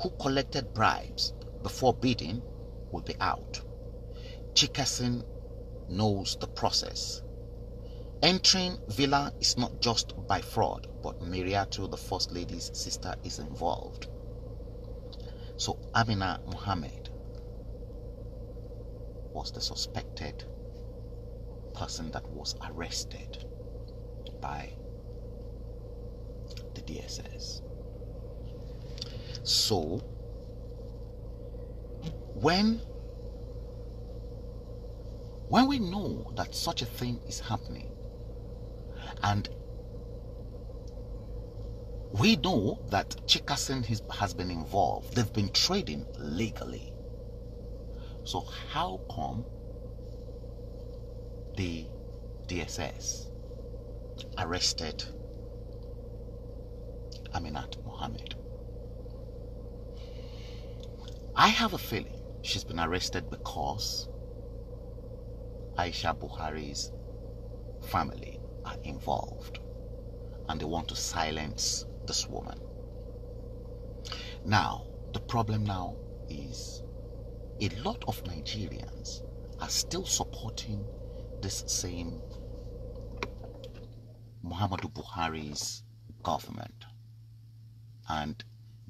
who collected bribes before bidding will be out. Chikasan knows the process. Entering Villa is not just by fraud, but Miriatu, the first lady's sister, is involved. So Amina Mohammed was the suspected person that was arrested by the DSS. So when we know that such a thing is happening, and we know that Chikasan has been involved, they've been trading legally. So how come the DSS arrested Aminat Mohammed? I have a feeling she's been arrested because Aisha Buhari's family are involved and they want to silence this woman. Now, the problem now is a lot of Nigerians are still supporting this same Muhammadu Buhari's government, and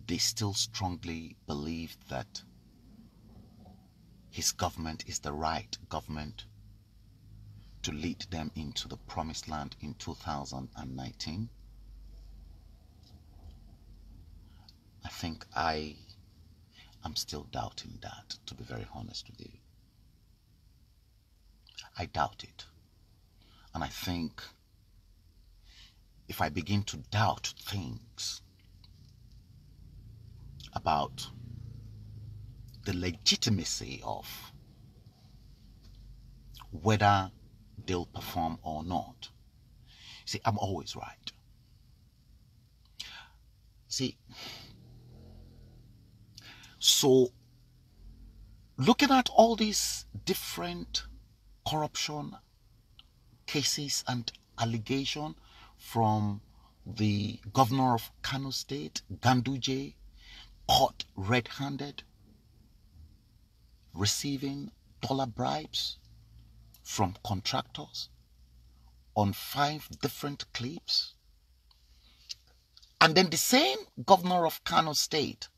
they still strongly believe that his government is the right government to lead them into the promised land in 2019. I think I am still doubting that, to be very honest with you. I doubt it. And I think if I begin to doubt things about the legitimacy of whether they'll perform or not, see, I'm always right. See, so looking at all these different corruption cases and allegations from the governor of Kano State, Ganduje, caught red-handed, receiving dollar bribes from contractors on 5 different clips. And then the same governor of Kano State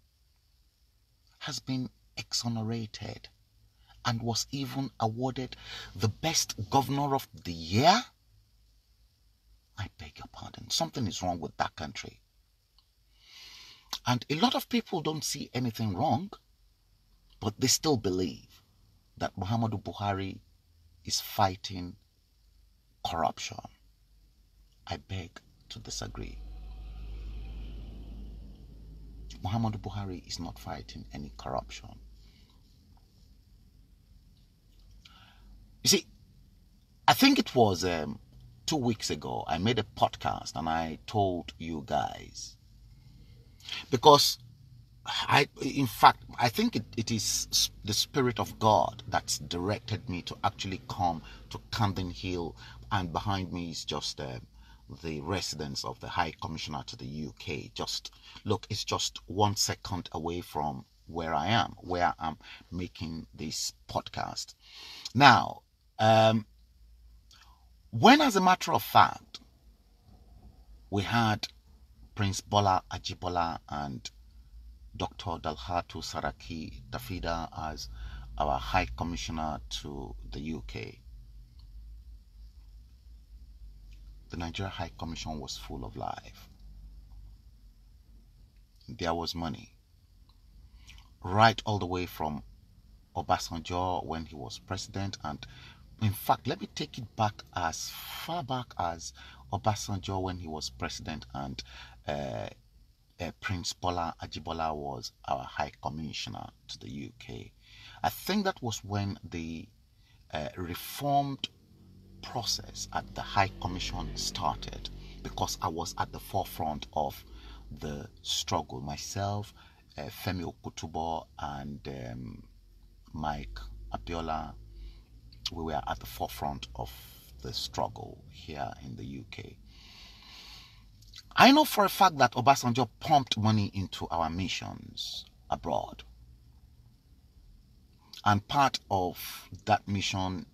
has been exonerated and was even awarded the best governor of the year. I beg your pardon. Something is wrong with that country. And a lot of people don't see anything wrong, but they still believe that Muhammadu Buhari is fighting corruption. I beg to disagree. Muhammadu Buhari is not fighting any corruption. You see, I think it was 2 weeks ago, I made a podcast and I told you guys, because in fact, I think it is the Spirit of God that's directed me to actually come to Camden Hill, and behind me is just the residence of the High Commissioner to the UK. Just look, it's just 1 second away from where I'm making this podcast. Now, when, as a matter of fact, we had Prince Bola Ajibola and Dr. Dalhatu Saraki Tafida as our High Commissioner to the UK, the Nigeria High Commission was full of life. There was money. Right all the way from Obasanjo when he was president, and in fact, let me take it back as far back as Obasanjo when he was president, and Prince Bola Ajibola was our High Commissioner to the UK. I think that was when the reformed process at the High Commission started, because I was at the forefront of the struggle. Myself, Femi Okutubo, and Mike Abiola, we were at the forefront of the struggle here in the UK. I know for a fact that Obasanjo pumped money into our missions abroad. And part of that mission,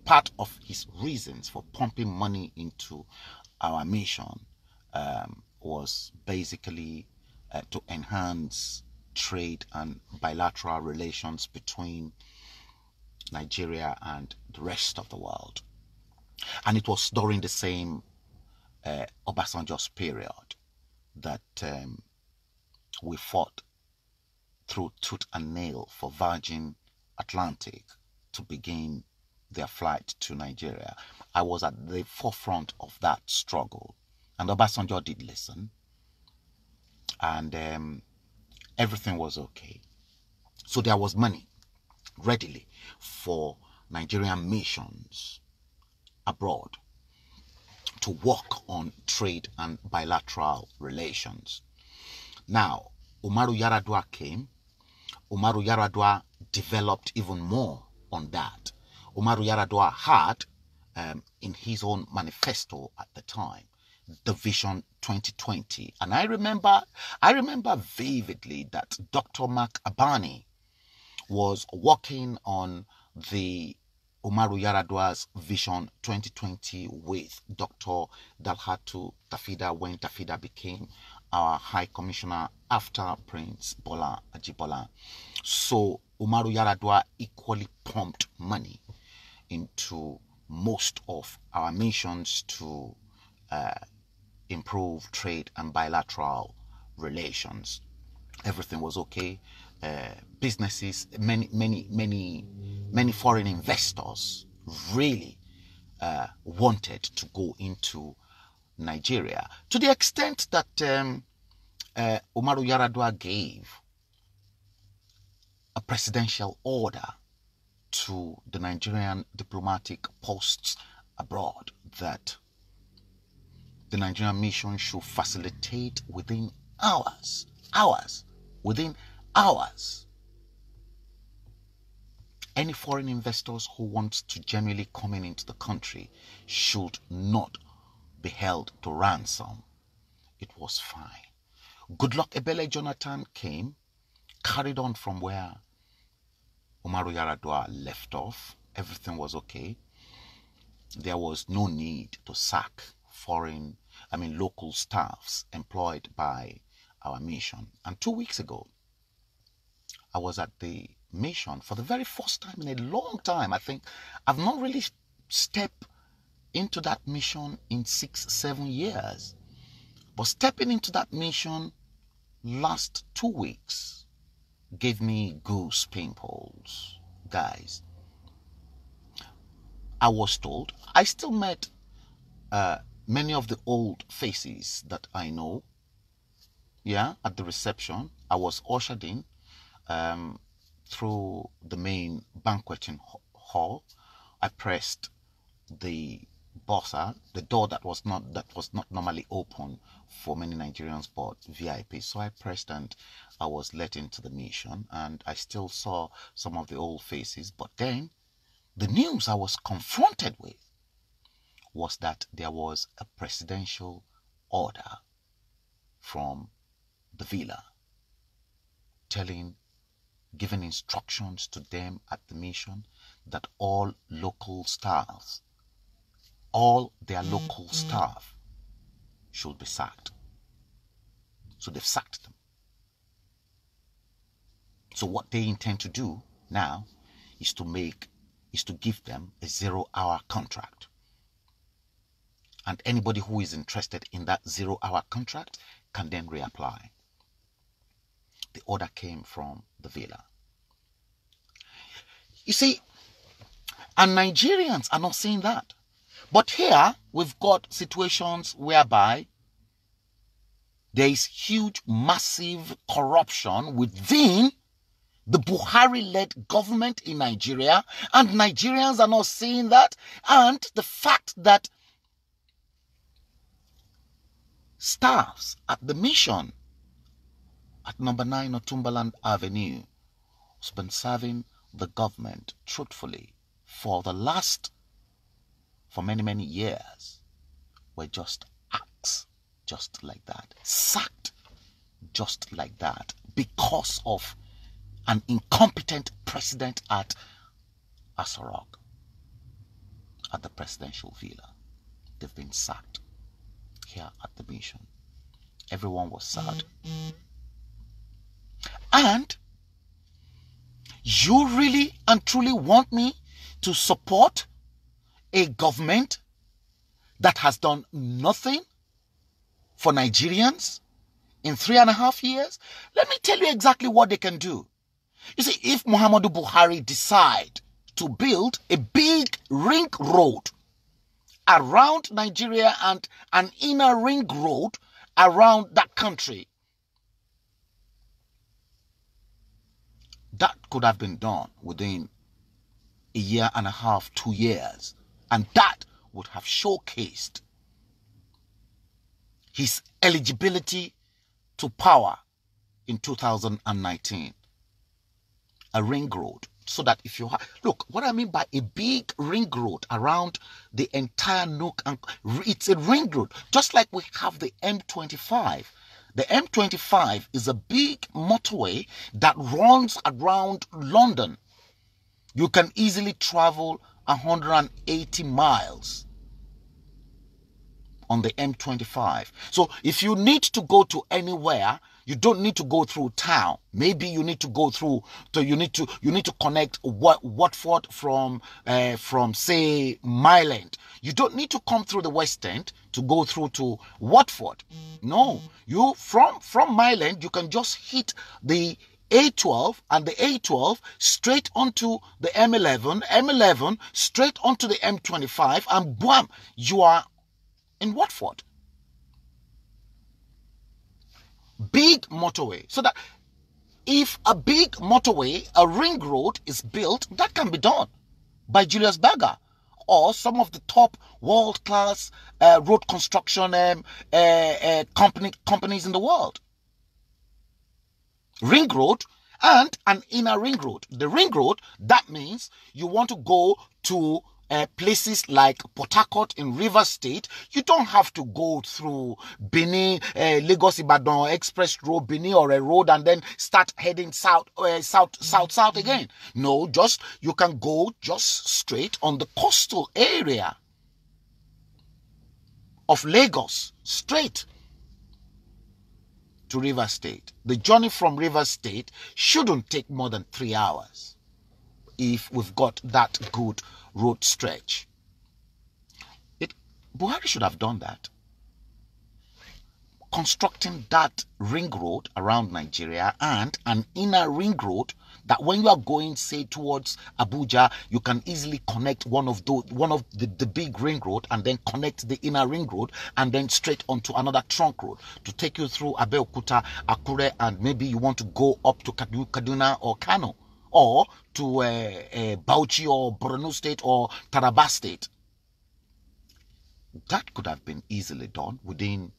part of his reasons for pumping money into our mission was basically to enhance trade and bilateral relations between Nigeria and the rest of the world. And it was during the same Obasanjo's period that we fought through tooth and nail for Virgin Atlantic to begin their flight to Nigeria. I was at the forefront of that struggle, and Obasanjo did listen, and everything was okay. So there was money readily for Nigerian missions abroad to work on trade and bilateral relations. Now, Umaru Yaradua came. Umaru Yaradua developed even more on that. Umaru Yaradua had, in his own manifesto at the time, the Vision 2020. And I remember vividly that Dr. Mark Abani was working on the Umaru Yaradua's Vision 2020 with Dr. Dalhatu Tafida when Tafida became our High Commissioner after Prince Bola Ajibola. So Umaru Yaradua equally pumped money into most of our missions to improve trade and bilateral relations. Everything was okay. Businesses, many foreign investors really wanted to go into Nigeria, to the extent that Umaru Yaradua gave a presidential order to the Nigerian diplomatic posts abroad that the Nigerian mission should facilitate within hours, any foreign investors who want to genuinely come into the country should not be held to ransom. It was fine. Goodluck Ebele Jonathan came, carried on from where Umaru Yaradua left off. Everything was okay. There was no need to sack local staffs employed by our mission. And 2 weeks ago, I was at the mission for the very first time in a long time. I think I've not really stepped into that mission in 6-7 years. But stepping into that mission last 2 weeks gave me goose pimples, guys. I was told, I still met many of the old faces that I know. Yeah, at the reception, I was ushered in through the main banqueting hall I pressed the buzzer, the door that was not normally open for many Nigerians but VIP. So I pressed and I was let into the mission, and I still saw some of the old faces. But then the news I was confronted with was that there was a presidential order from the villa giving instructions to them at the mission that all their local staff should be sacked. So they've sacked them. So what they intend to do now is to give them a 0-hour contract. And anybody who is interested in that 0-hour contract can then reapply. The order came from the villa. You see, and Nigerians are not seeing that. But here, we've got situations whereby there is huge, massive corruption within the Buhari-led government in Nigeria, and Nigerians are not seeing that. And the fact that staffs at the mission at number 9 Northumberland Avenue has been serving the government truthfully for many years were just axed just like that, sacked just like that, because of an incompetent president at Asarok, at the presidential villa. They've been sacked here at the mission. Everyone was sad. And you really and truly want me to support a government that has done nothing for Nigerians in 3.5 years? Let me tell you exactly what they can do. You see, if Muhammadu Buhari decide to build a big ring road around Nigeria and an inner ring road around that country, that could have been done within 1.5 years, 2 years. And that would have showcased his eligibility to power in 2019. A ring road. So that if you look, what I mean by a big ring road around the entire nook, and it's a ring road, just like we have the M25. The M25 is a big motorway that runs around London. You can easily travel 180 miles on the M25. So if you need to go to anywhere, you don't need to go through town. Maybe you need to go through. So you need to connect Watford from say Mile End. You don't need to come through the West End to go through to Watford. No, you from Mile End you can just hit the A12 and the A12 straight onto the M11 straight onto the M25, and bam, you are in Watford. Big motorway. So that if a big motorway, a ring road is built, that can be done by Julius Berger or some of the top world-class road construction companies in the world. Ring road and an inner ring road. The ring road, that means you want to go to places like Port Harcourt in Rivers State. You don't have to go through Benin, Lagos Ibadan Express Road, Benin or a road, and then start heading south again. No, you can go just straight on the coastal area of Lagos, straight to Rivers State. The journey from Rivers State shouldn't take more than 3 hours if we've got that good road stretch. Buhari should have done that. Constructing that ring road around Nigeria and an inner ring road that when you are going, say, towards Abuja, you can easily connect one of the big ring road and then connect the inner ring road and then straight onto another trunk road to take you through Abeokuta, Akure, and maybe you want to go up to Kaduna or Kano or to Bauchi or Borno State or Taraba State. That could have been easily done within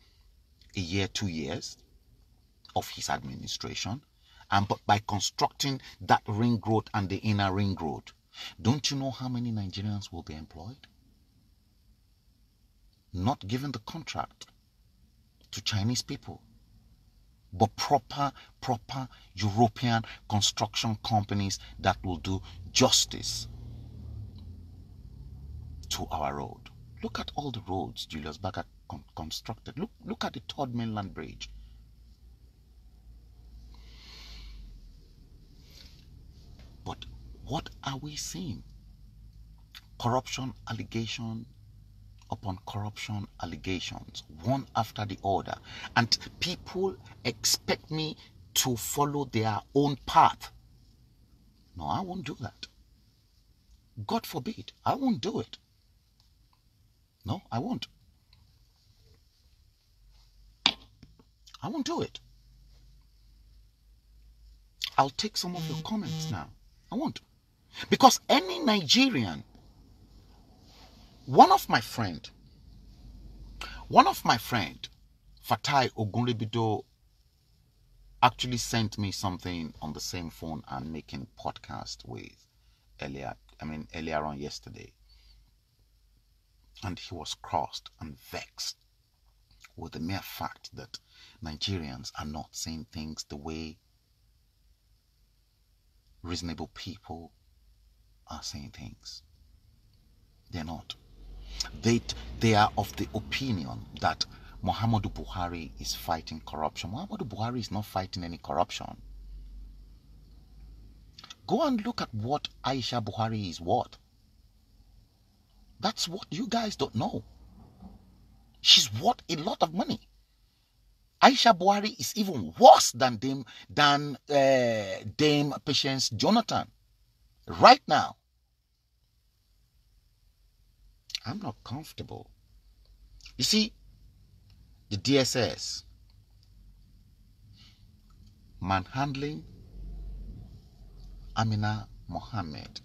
a year, 2 years of his administration, and but by constructing that ring road and the inner ring road, don't you know how many Nigerians will be employed? Not given the contract to Chinese people, but proper European construction companies that will do justice to our road. Look at all the roads Julius Baga constructed. Look at the Third Mainland Bridge. But what are we seeing? Corruption allegation upon corruption allegations, one after the other. And people expect me to follow their own path. No, I won't do that. God forbid, I won't do it. No, I won't. I won't do it. I'll take some of your comments now. I won't. Because any Nigerian, one of my friend, Fatai Ogunlebido, actually sent me something on the same phone I'm making podcast with earlier on yesterday. And he was crossed and vexed with the mere fact that Nigerians are not seeing things the way reasonable people are seeing things. They're not. They are of the opinion that Muhammadu Buhari is fighting corruption. Muhammadu Buhari is not fighting any corruption. Go and look at what Aisha Buhari is worth. That's what you guys don't know. She's worth a lot of money. Aisha Buhari is even worse than Dame Patience Jonathan. Right now, I'm not comfortable. You see, the DSS manhandling Amina Mohammed,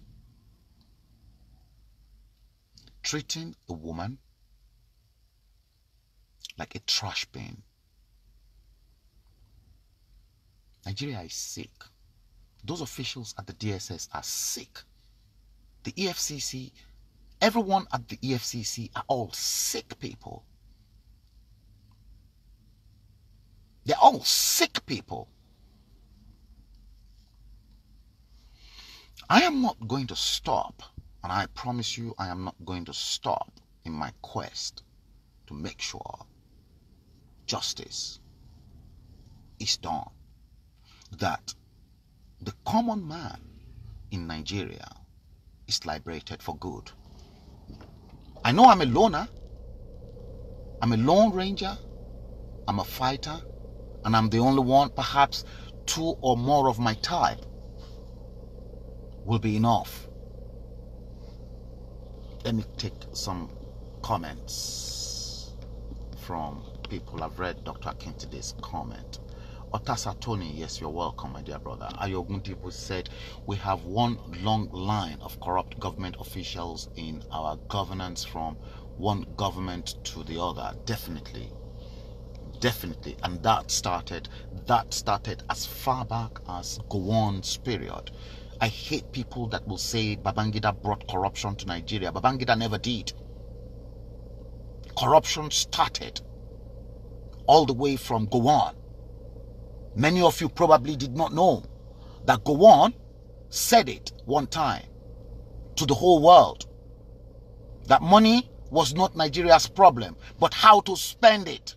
treating a woman like a trash bin. Nigeria is sick. Those officials at the DSS are sick. The EFCC, everyone at the EFCC are all sick people. They're all sick people. I am not going to stop, and I promise you I am not going to stop in my quest to make sure justice is done, that the common man in Nigeria is liberated for good. I know I'm a loner, I'm a lone ranger, I'm a fighter, and I'm the only one. Perhaps 2 or more of my type will be enough. Let me take some comments from people. I've read Dr. Akintode's comment. Otasa Tony, yes, you're welcome, my dear brother. Ayogundibu said, we have one long line of corrupt government officials in our governance from one government to the other. Definitely. And that started as far back as Gowon's period. I hate people that will say Babangida brought corruption to Nigeria. Babangida never did. Corruption started all the way from Gowon. Many of you probably did not know that Gowon said it one time to the whole world, that money was not Nigeria's problem, but how to spend it.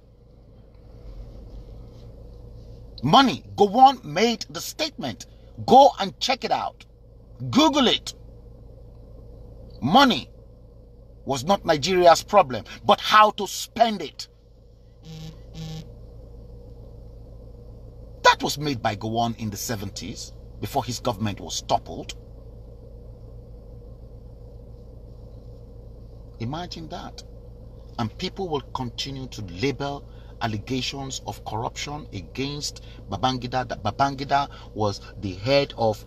Money. Gowon made the statement. Go and check it out. Google it. Money was not Nigeria's problem, but how to spend it. That was made by Gowon in the 70s, before his government was toppled. Imagine that. And people will continue to label allegations of corruption against Babangida, that Babangida was the head of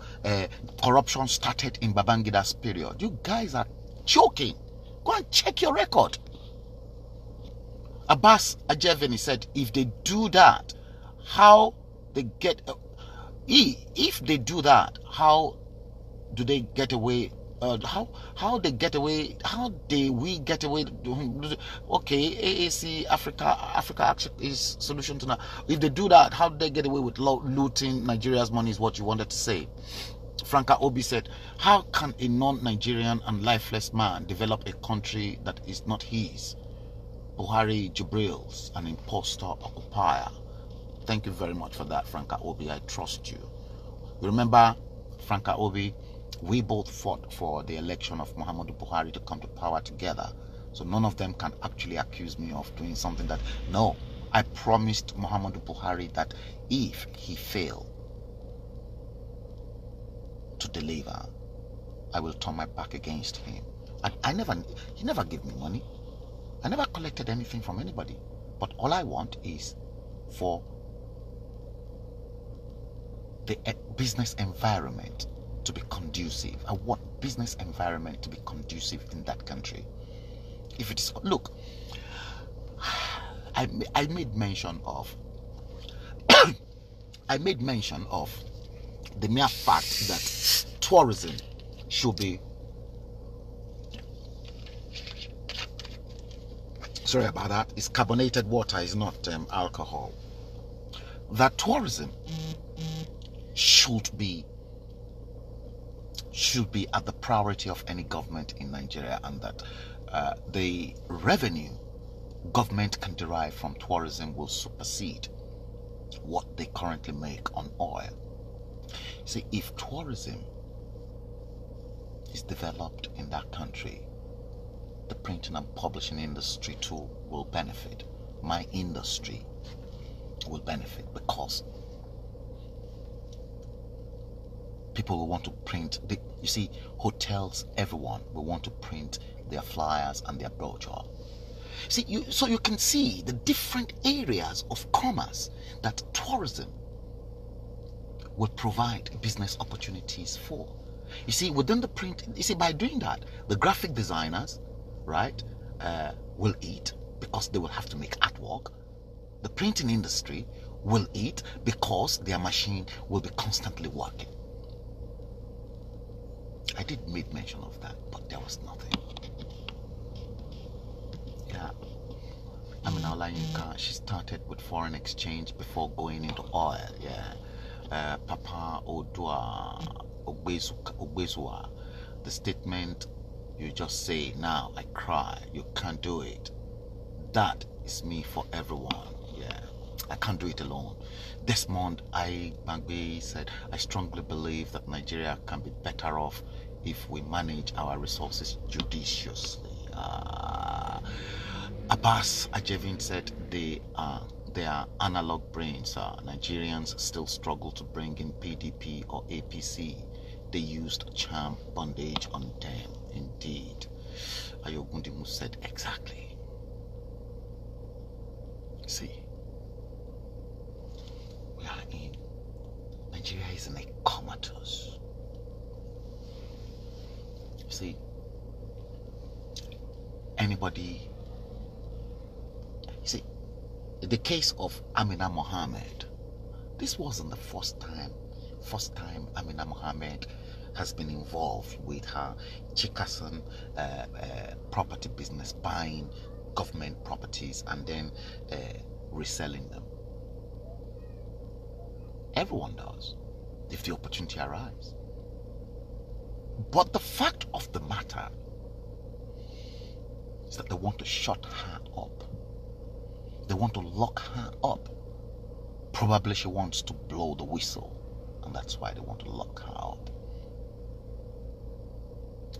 corruption started in Babangida's period. You guys are joking. Go and check your record. Abbas Ajeveni said, if they do that, how they get... if they do that, how do they get away? How they get away? How do we get away? Okay, AAC Africa actually is solution to that. If they do that, how do they get away with looting Nigeria's money? Is what you wanted to say. Franka Obi said, how can a non-Nigerian and lifeless man develop a country that is not his? Buhari Jibril's an impostor occupier. Thank you very much for that, Franka Obi. I trust you. You remember, Franka Obi, we both fought for the election of Muhammadu Buhari to come to power together. So none of them can actually accuse me of doing something that... No, I promised Muhammadu Buhari that if he failed to deliver, I will turn my back against him. And he never gave me money. I never collected anything from anybody. But all I want is for the business environment to be conducive. I want business environment to be conducive in that country. If it is... Look, I made mention of I made mention of the mere fact that tourism should be... Sorry about that. It's carbonated water, it's not alcohol. That tourism should be at the priority of any government in Nigeria, and that the revenue government can derive from tourism will supersede what they currently make on oil. See, if tourism is developed in that country, the printing and publishing industry too will benefit. My industry will benefit, because people will want to print. You see, hotels, everyone will want to print their flyers and their brochure. See, so you can see the different areas of commerce that tourism will provide business opportunities for. You see, within the print, you see, by doing that, the graphic designers, right, will eat, because they will have to make artwork. The printing industry will eat, because their machine will be constantly working. I did make mention of that, but there was nothing. Yeah. Amina Olayinka, she started with foreign exchange before going into oil. Yeah. Papa Odua Obezua, the statement you just say, now I cry, you can't do it. That is me for everyone. Yeah. I can't do it alone. Desmond Bangbe said, I strongly believe that Nigeria can be better off if we manage our resources judiciously. Abbas Ajevin said, they are analog brains. Nigerians still struggle to bring in PDP or APC. They used charm bondage on them. Indeed. Ayogundimu said, exactly. See, we are in... Nigeria is in a comatose. See, anybody... See, the case of Amina Mohammed, this wasn't the first time Amina Mohammed has been involved with her Chikasan property business, buying government properties and then reselling them. Everyone does, if the opportunity arises. But the fact of the matter is that they want to shut her up. They want to lock her up. Probably she wants to blow the whistle, and that's why they want to lock her up.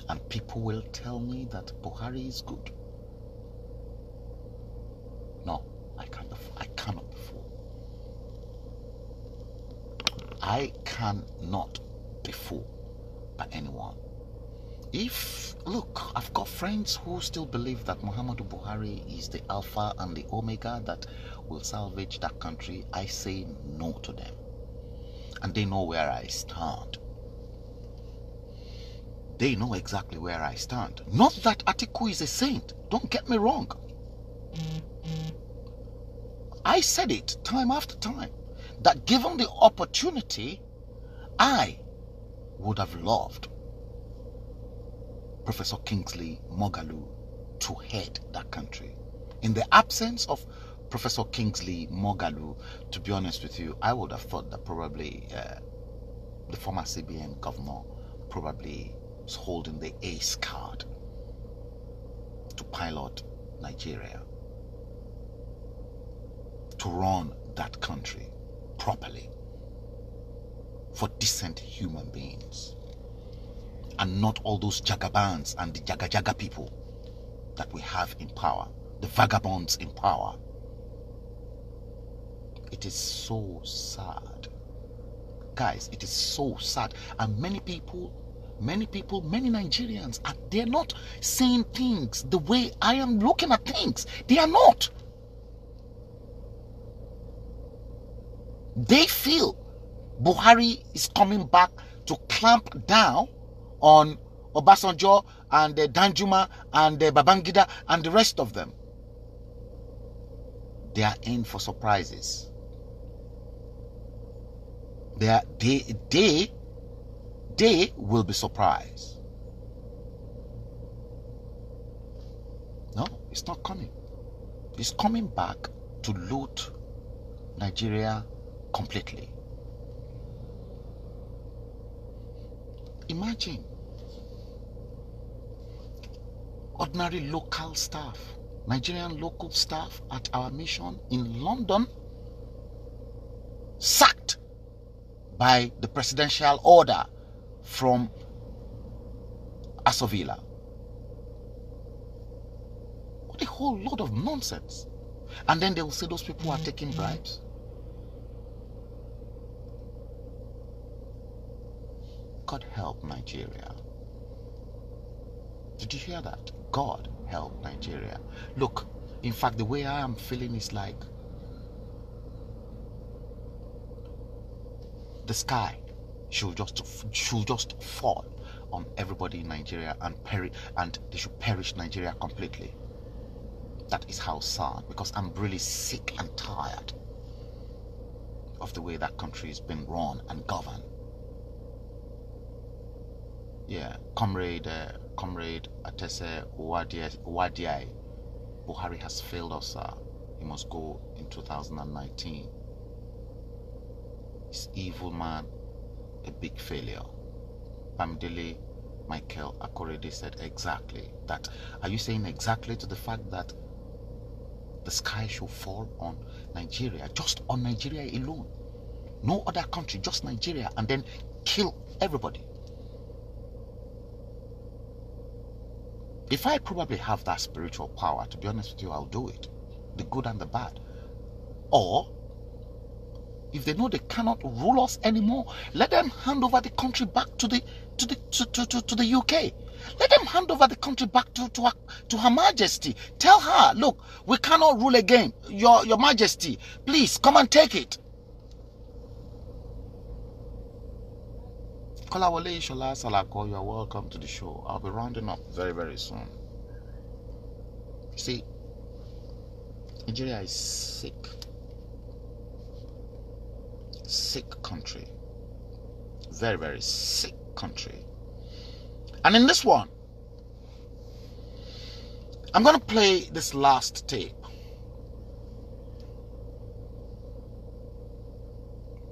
And people will tell me that Buhari is good. No, I cannot be fooled. I cannot be fooled by anyone. Look, I've got friends who still believe that Muhammadu Buhari is the alpha and the omega that will salvage that country. I say no to them. And they know where I stand. They know exactly where I stand. Not that Atiku is a saint. Don't get me wrong. I said it time after time that given the opportunity, I would have loved Professor Kingsley Moghalu to head that country. In the absence of Professor Kingsley Moghalu, to be honest with you, I would have thought that probably the former CBN governor probably is holding the ace card to pilot Nigeria, to run that country properly for decent human beings, and not all those jagabans and the jaga people that we have in power, the vagabonds in power. It is so sad. Guys, it is so sad. And many people, many Nigerians, they're not saying things the way I am looking at things. They are not. They feel Buhari is coming back to clamp down on Obasanjo and Danjuma and Babangida and the rest of them. They are in for surprises. They will be surprised. No, it's not coming. It's coming back to loot Nigeria completely. Imagine ordinary local staff, Nigerian local staff at our mission in London, sacked by the presidential order from Asovila. What a whole lot of nonsense. And then they will say those people are taking bribes. God help Nigeria. Did you hear that? God help Nigeria. Look, in fact, the way I am feeling is like the sky should just fall on everybody in Nigeria and they should perish Nigeria completely. That is how sad, because I'm really sick and tired of the way that country has been run and governed. Yeah, Comrade Atese Wadiai, Buhari has failed us, sir. He must go in 2019. He's evil man, a big failure. Bamidele Michael Akorede said exactly that. Are you saying exactly to the fact that the sky should fall on Nigeria, just on Nigeria alone? No other country, just Nigeria, and then kill everybody? If I probably have that spiritual power, to be honest with you, I'll do it. The good and the bad. Or, if they know they cannot rule us anymore, let them hand over the country back to the UK. Let them hand over the country back to Her Majesty. Tell her, look, we cannot rule again. Your Majesty, please come and take it. Kolawole Ishola Salako, you are welcome to the show. I'll be rounding up very, very soon. See, Nigeria is sick. Sick country. Very, very sick country. And in this one, I'm going to play this last tape.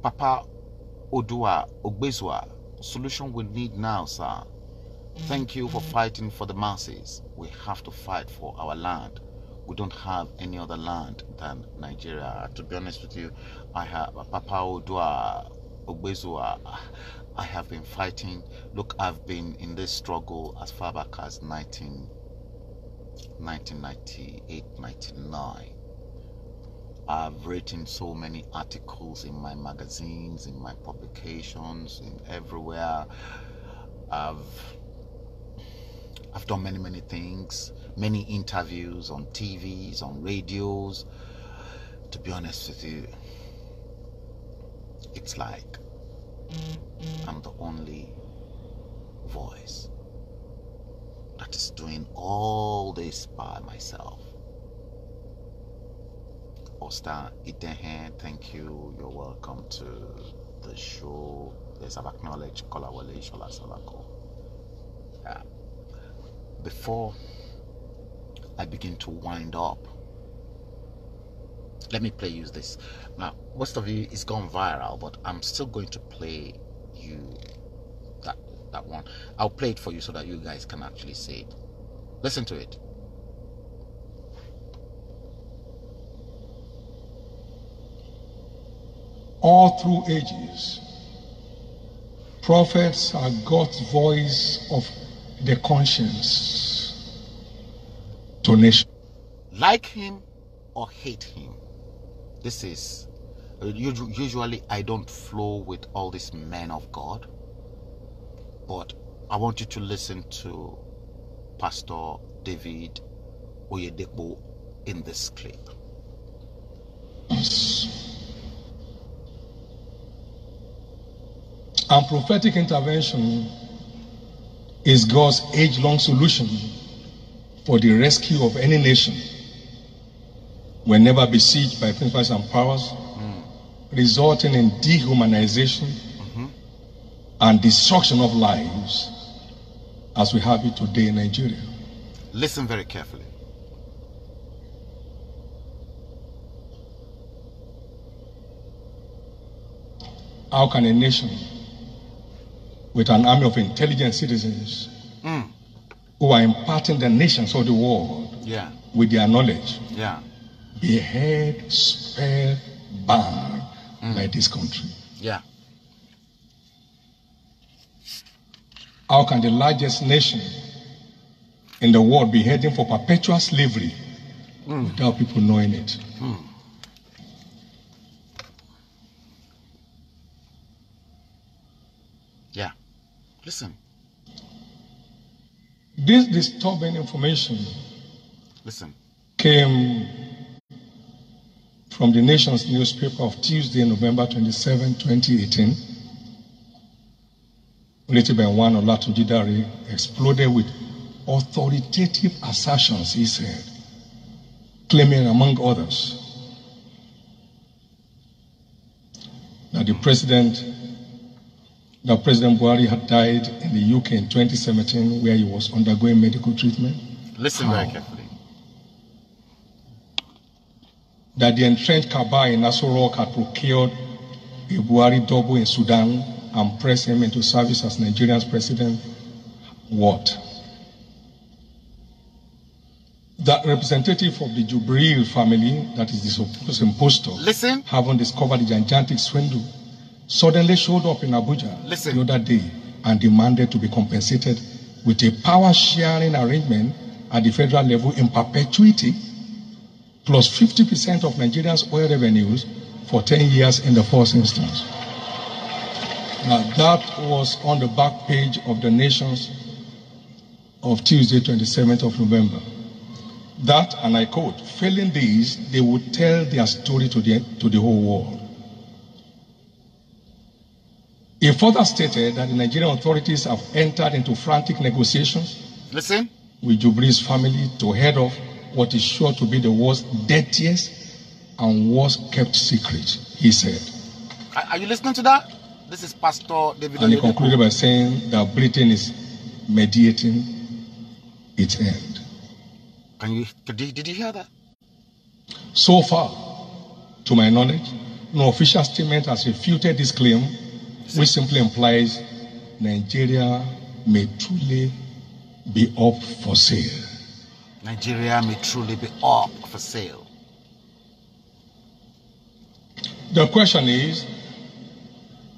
Papa Odua Ogbezua, solution we need now, sir. Thank you for fighting for the masses. We have to fight for our land. We don't have any other land than Nigeria. To be honest with you, I have Papa Odua Ogbezua. I have been fighting. Look, I've been in this struggle as far back as 1998, 99. I've written so many articles in my magazines, in my publications, in everywhere. I've done many things, many interviews on TVs, on radios. To be honest with you, it's like I'm the only voice that is doing all this by myself. Osta Itehe, thank you. You're welcome to the show. Yes, I've acknowledged Kolawale Shola Solako. Before I begin to wind up, let me play you this. Now, most of you, it's gone viral, but I'm still going to play you that one. I'll play it for you so that you guys can actually see it. Listen to it. All through ages, prophets are God's voice of the conscience to nations. Like him or hate him, this is usually I don't flow with all these men of God, but I want you to listen to Pastor David Oyedepo in this clip. And prophetic intervention is God's age-long solution for the rescue of any nation whenever besieged by principalities and powers, resulting in dehumanization and destruction of lives as we have it today in Nigeria. Listen very carefully. How can a nation with an army of intelligent citizens who are imparting the nations of the world with their knowledge be held spellbound by this country? How can the largest nation in the world be heading for perpetual slavery without people knowing it? Listen. This disturbing information came from the Nation's newspaper of Tuesday, November 27, 2018. Written by one Olatunji Dare, exploded with authoritative assertions, he said, claiming, among others, that President Buhari had died in the UK in 2017 where he was undergoing medical treatment. Listen very carefully. That the entrenched cabal in Aso Rock had procured a Buhari double in Sudan and pressed him into service as Nigeria's president. What? That representative of the Jubril family, that is the supposed impostor, having discovered the gigantic swindle, suddenly showed up in Abuja the other day and demanded to be compensated with a power-sharing arrangement at the federal level in perpetuity, plus 50% of Nigeria's oil revenues for 10 years in the first instance. Now, that was on the back page of the Nations of Tuesday, 27th of November. That, and I quote, failing these, they would tell their story to the whole world. It further stated that the Nigerian authorities have entered into frantic negotiations with Jubri's family to head off what is sure to be the world's dirtiest and worst kept secret, he said. Are you listening to that? This is Pastor David. And he concluded by saying that Britain is mediating its end. Did you hear that? So far, to my knowledge, no official statement has refuted this claim, which simply implies Nigeria may truly be up for sale. Nigeria may truly be up for sale. The question is,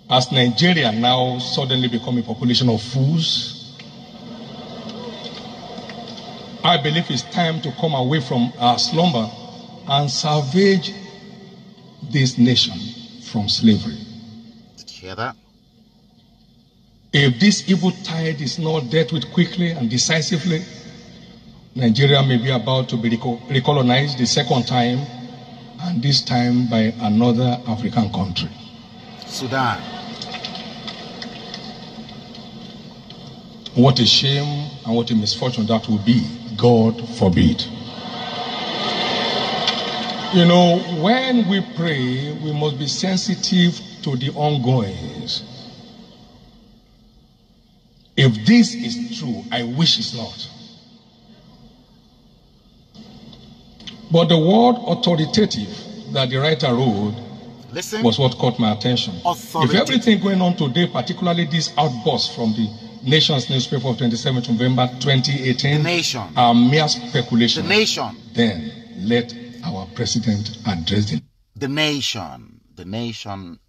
has Nigeria now suddenly become a population of fools? I believe it's time to come away from our slumber and salvage this nation from slavery. Did you hear that? If this evil tide is not dealt with quickly and decisively, Nigeria may be about to be recolonized the second time, and this time by another African country. Sudan. What a shame and what a misfortune that will be. God forbid. You know, when we pray, we must be sensitive to the ongoings. If this is true, I wish it's not. But the word authoritative that the writer wrote was what caught my attention. If everything going on today, particularly this outburst from the Nation's newspaper of 27th November 2018, are mere speculation, then let our president address the Nation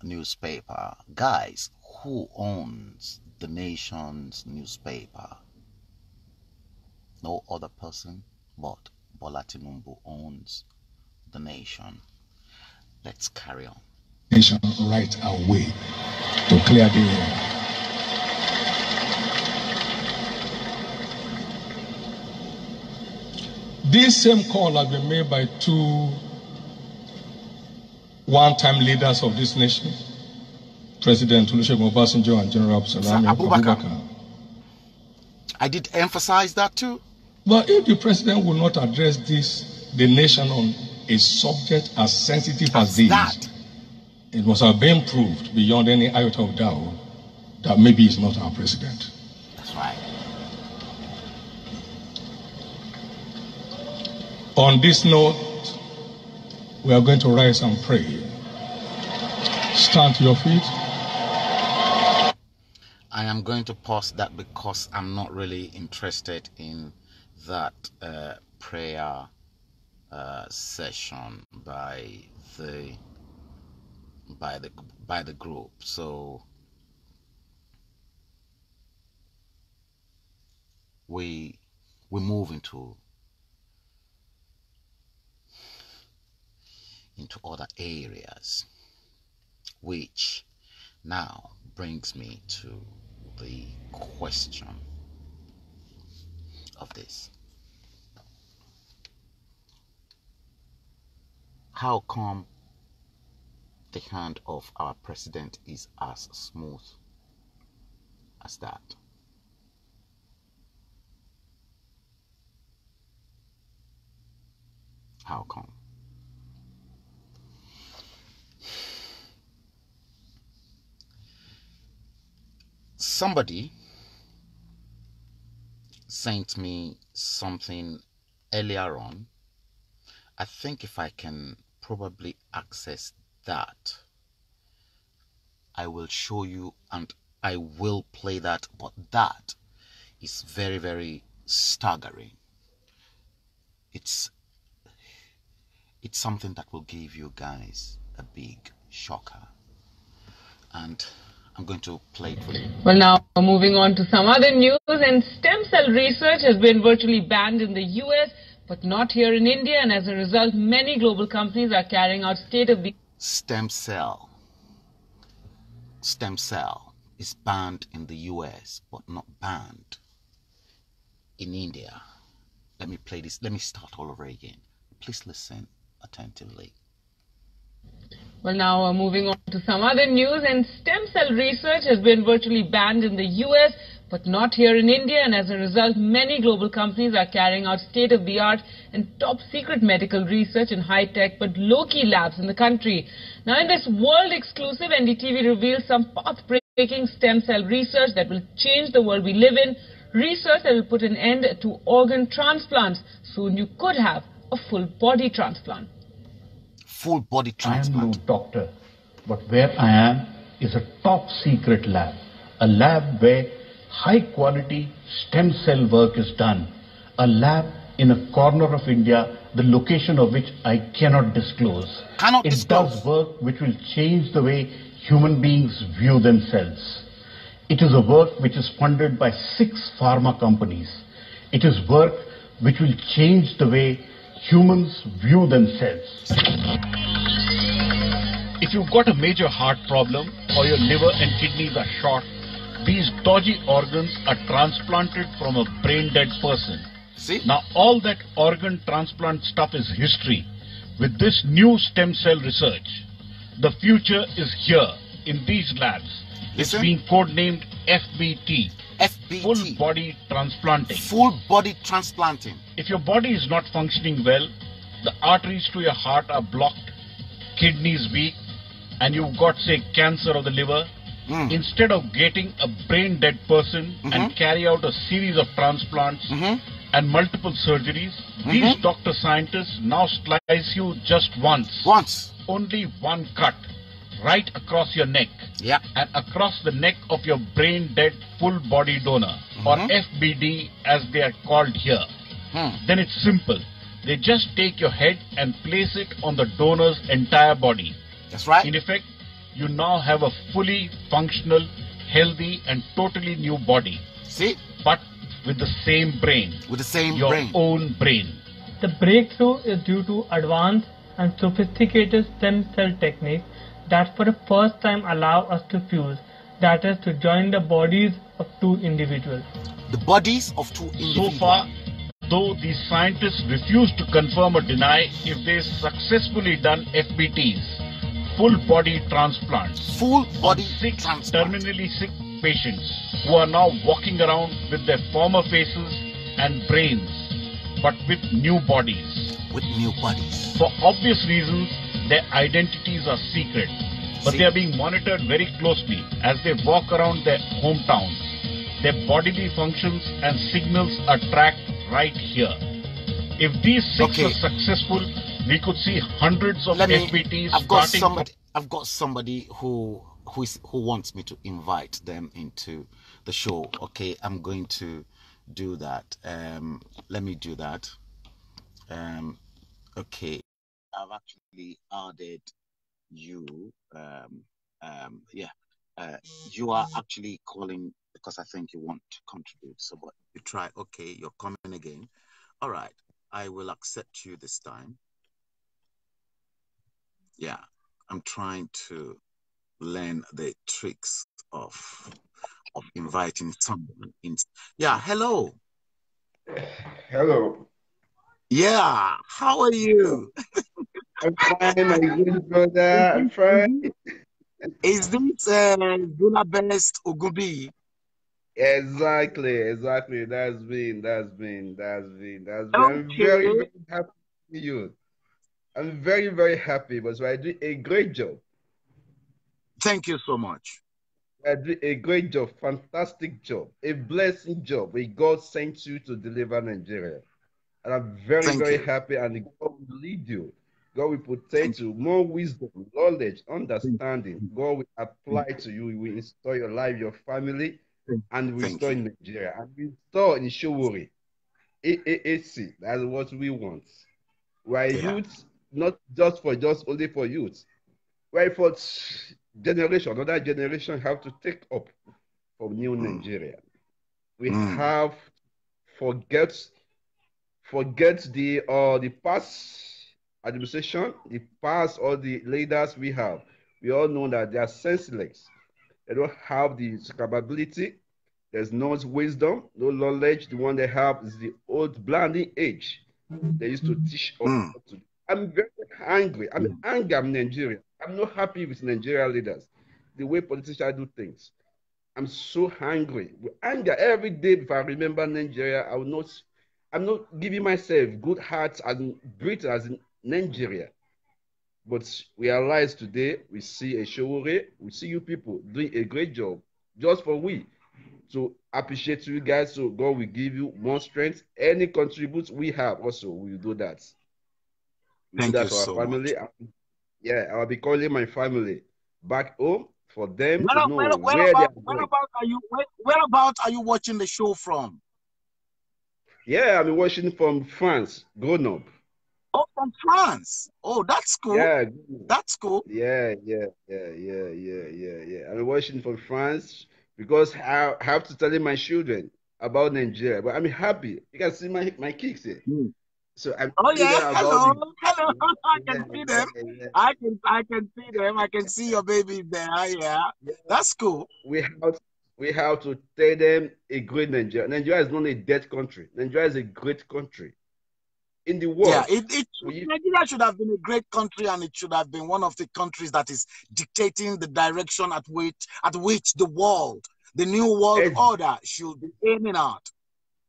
newspaper. Guys, who owns the Nation's newspaper? No other person but Bola Tinubu owns the Nation. Let's carry on. Nation right away to clear the air. This same call has been made by two one-time leaders of this nation, President Olusegun Obasanjo and General Absalami Abubakar. I did emphasize that too. But if the president will not address the nation on a subject as sensitive as this, it must have been proved beyond any iota of doubt that maybe he's not our president. That's right. On this note, we are going to rise and pray. Stand to your feet. I am going to pause that because I'm not really interested in that prayer session by the group. So we move into other areas, which now brings me to the question of this. How come the hand of our president is as smooth as that? How come? Somebody sent me something earlier on. I think if I can probably access that, I will show you and I will play that, but that is very, very staggering. It's something that will give you guys a big shocker, and I'm going to play it for you. Well, now moving on to some other news, and stem cell research has been virtually banned in the US, but not here in India, and as a result, many global companies are carrying out state-of-the-art stem cell is banned in the US, but not banned in India. Let me play this. Let me start all over again. Please listen attentively. Well, now moving on to some other news, and stem cell research has been virtually banned in the US, but not here in India, and as a result, many global companies are carrying out state-of-the-art and top-secret medical research in high-tech but low-key labs in the country. Now, in this world-exclusive, NDTV reveals some path-breaking stem cell research that will change the world we live in, research that will put an end to organ transplants. Soon you could have a full-body transplant. Full body transplant. I am no doctor, but where I am is a top secret lab. A lab where high quality stem cell work is done. A lab in a corner of India, the location of which I cannot disclose. It does work which will change the way human beings view themselves. It is a work which is funded by 6 pharma companies. It is work which will change the way humans view themselves. If you've got a major heart problem or your liver and kidneys are short, These dodgy organs are transplanted from a brain-dead person. See? Now all that organ transplant stuff is history. With this new stem cell research, the future is here in these labs. It's being codenamed FBT. FBT. Full body transplanting. Full body transplanting. If your body is not functioning well, the arteries to your heart are blocked, kidneys weak, and you've got, say, cancer of the liver, instead of getting a brain dead person and carry out a series of transplants and multiple surgeries, these doctor scientists now slice you just once. Only one cut. Right across your neck. Yeah. And across the neck of your brain dead full body donor, or FBD as they are called here. Then it's simple. They just take your head and place it on the donor's entire body. That's right. In effect, you now have a fully functional, healthy and totally new body. See? But with the same brain. With the same your brain. Own brain. The breakthrough is due to advanced and sophisticated stem cell techniques that for the first time allow us to fuse, that is, to join the bodies of two individuals. The bodies of two individuals. So far, though these scientists refuse to confirm or deny if they successfully done FBTs, full body transplants, full body transplant, terminally sick patients who are now walking around with their former faces and brains, but with new bodies. With new bodies. For obvious reasons, their identities are secret, but they are being monitored very closely as they walk around their hometowns. Their bodily functions and signals are tracked right here. If these six are successful, we could see hundreds of FBTs I've got somebody who wants me to invite them into the show. Okay, I'm going to do that. Let me do that. Okay, I've actually added you. You are actually calling because I think you want to contribute. So, but you try. Okay, you're coming again. All right, I will accept you this time. Yeah, I'm trying to learn the tricks of inviting someone in. Yeah, hello. Hello. Yeah, how are you? I'm fine, my good brother. I'm fine. Is this Best Ogubi? Exactly. That's been. I'm very, very happy with you. I'm very, very happy because I do a great job. Thank you so much. I do a great job, fantastic job, a blessing job. God sent you to deliver Nigeria. And I'm very, very happy, and God will lead you. God will protect you. More wisdom, knowledge, understanding. God will apply to you. He will restore your life, your family, and restore in Nigeria. And restore in Showori. AAC. That's what we want. We're youth, not just only for youth. We're for generation. Another generation have to take up from new Nigeria. We have forget the past administration, the past all the leaders we have. We all know that they are senseless. They don't have the capability. There's no wisdom, no knowledge. The one they have is the old blinding age. They used to teach us what to do. I'm very angry. I'm angry. I'm Nigerian. I'm not happy with Nigerian leaders, the way politicians do things. I'm so angry. With anger every day. If I remember Nigeria, I'm not giving myself good heart and breathe as in Nigeria. But we realize today, we see a Showore, we see you people doing a great job just for we. So appreciate you guys. So God will give you more strength. Any contribute we have also, we will do that. Thank you so much. Yeah, I'll be calling my family back home for them to know where they are going. Whereabouts are you watching the show from? Yeah, I'm watching from France, Grenoble. Oh, from France. Oh, that's cool. Yeah, that's cool. Yeah. I'm watching from France because I have to tell my children about Nigeria. But I'm happy. You can see my kids here. So I'm hello. I can see them. I can see them. I can see your baby there. Yeah. That's cool. We We have to tell them a great Nigeria. Nigeria is not a dead country. Nigeria is a great country in the world. Yeah, Nigeria should have been a great country, and it should have been one of the countries that is dictating the direction at which the world, the new world order, should be aiming at.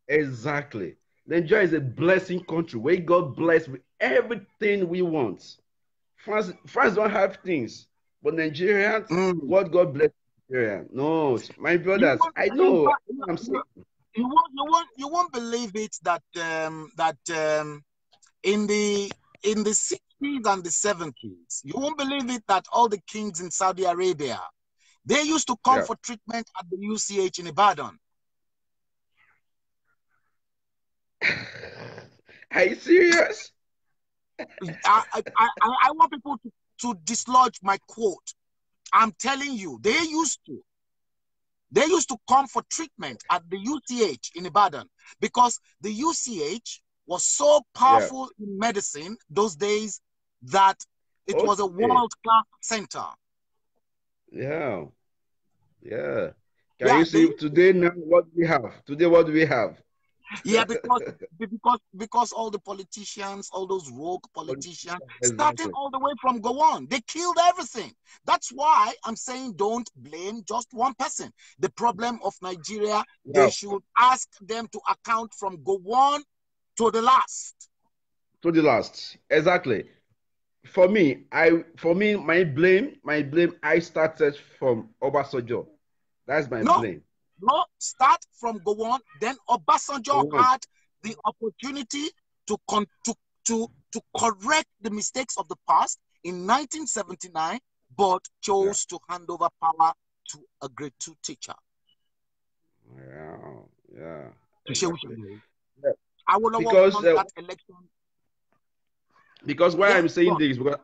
Exactly. Nigeria is a blessing country where God bless with everything we want. France don't have things, but Nigerians, what God bless Nigeria. No, my brothers, I know. I'm saying. You won't believe it that in the 60s and the 70s, you won't believe it that all the kings in Saudi Arabia, they used to come for treatment at the UCH in Ibadan. Are you serious? I want people to dislodge my quote. I'm telling you, they used to come for treatment at the UCH in Ibadan because the UCH was so powerful in medicine those days that it was a world-class center. Yeah. Can you see today now what we have? Today, what do we have? Yeah, because all the politicians, all those rogue politicians, started all the way from Gowon. They killed everything. That's why I'm saying don't blame just one person. The problem of Nigeria, they should ask them to account from Gowon to the last. To the last, exactly. For me, my blame, I started from Obasanjo. That's my blame. No, start from Gowon. Then Obasanjo had the opportunity to correct the mistakes of the past in 1979, but chose to hand over power to a grade 2 teacher. Yeah. Exactly. Because that election. Because why I'm saying this, because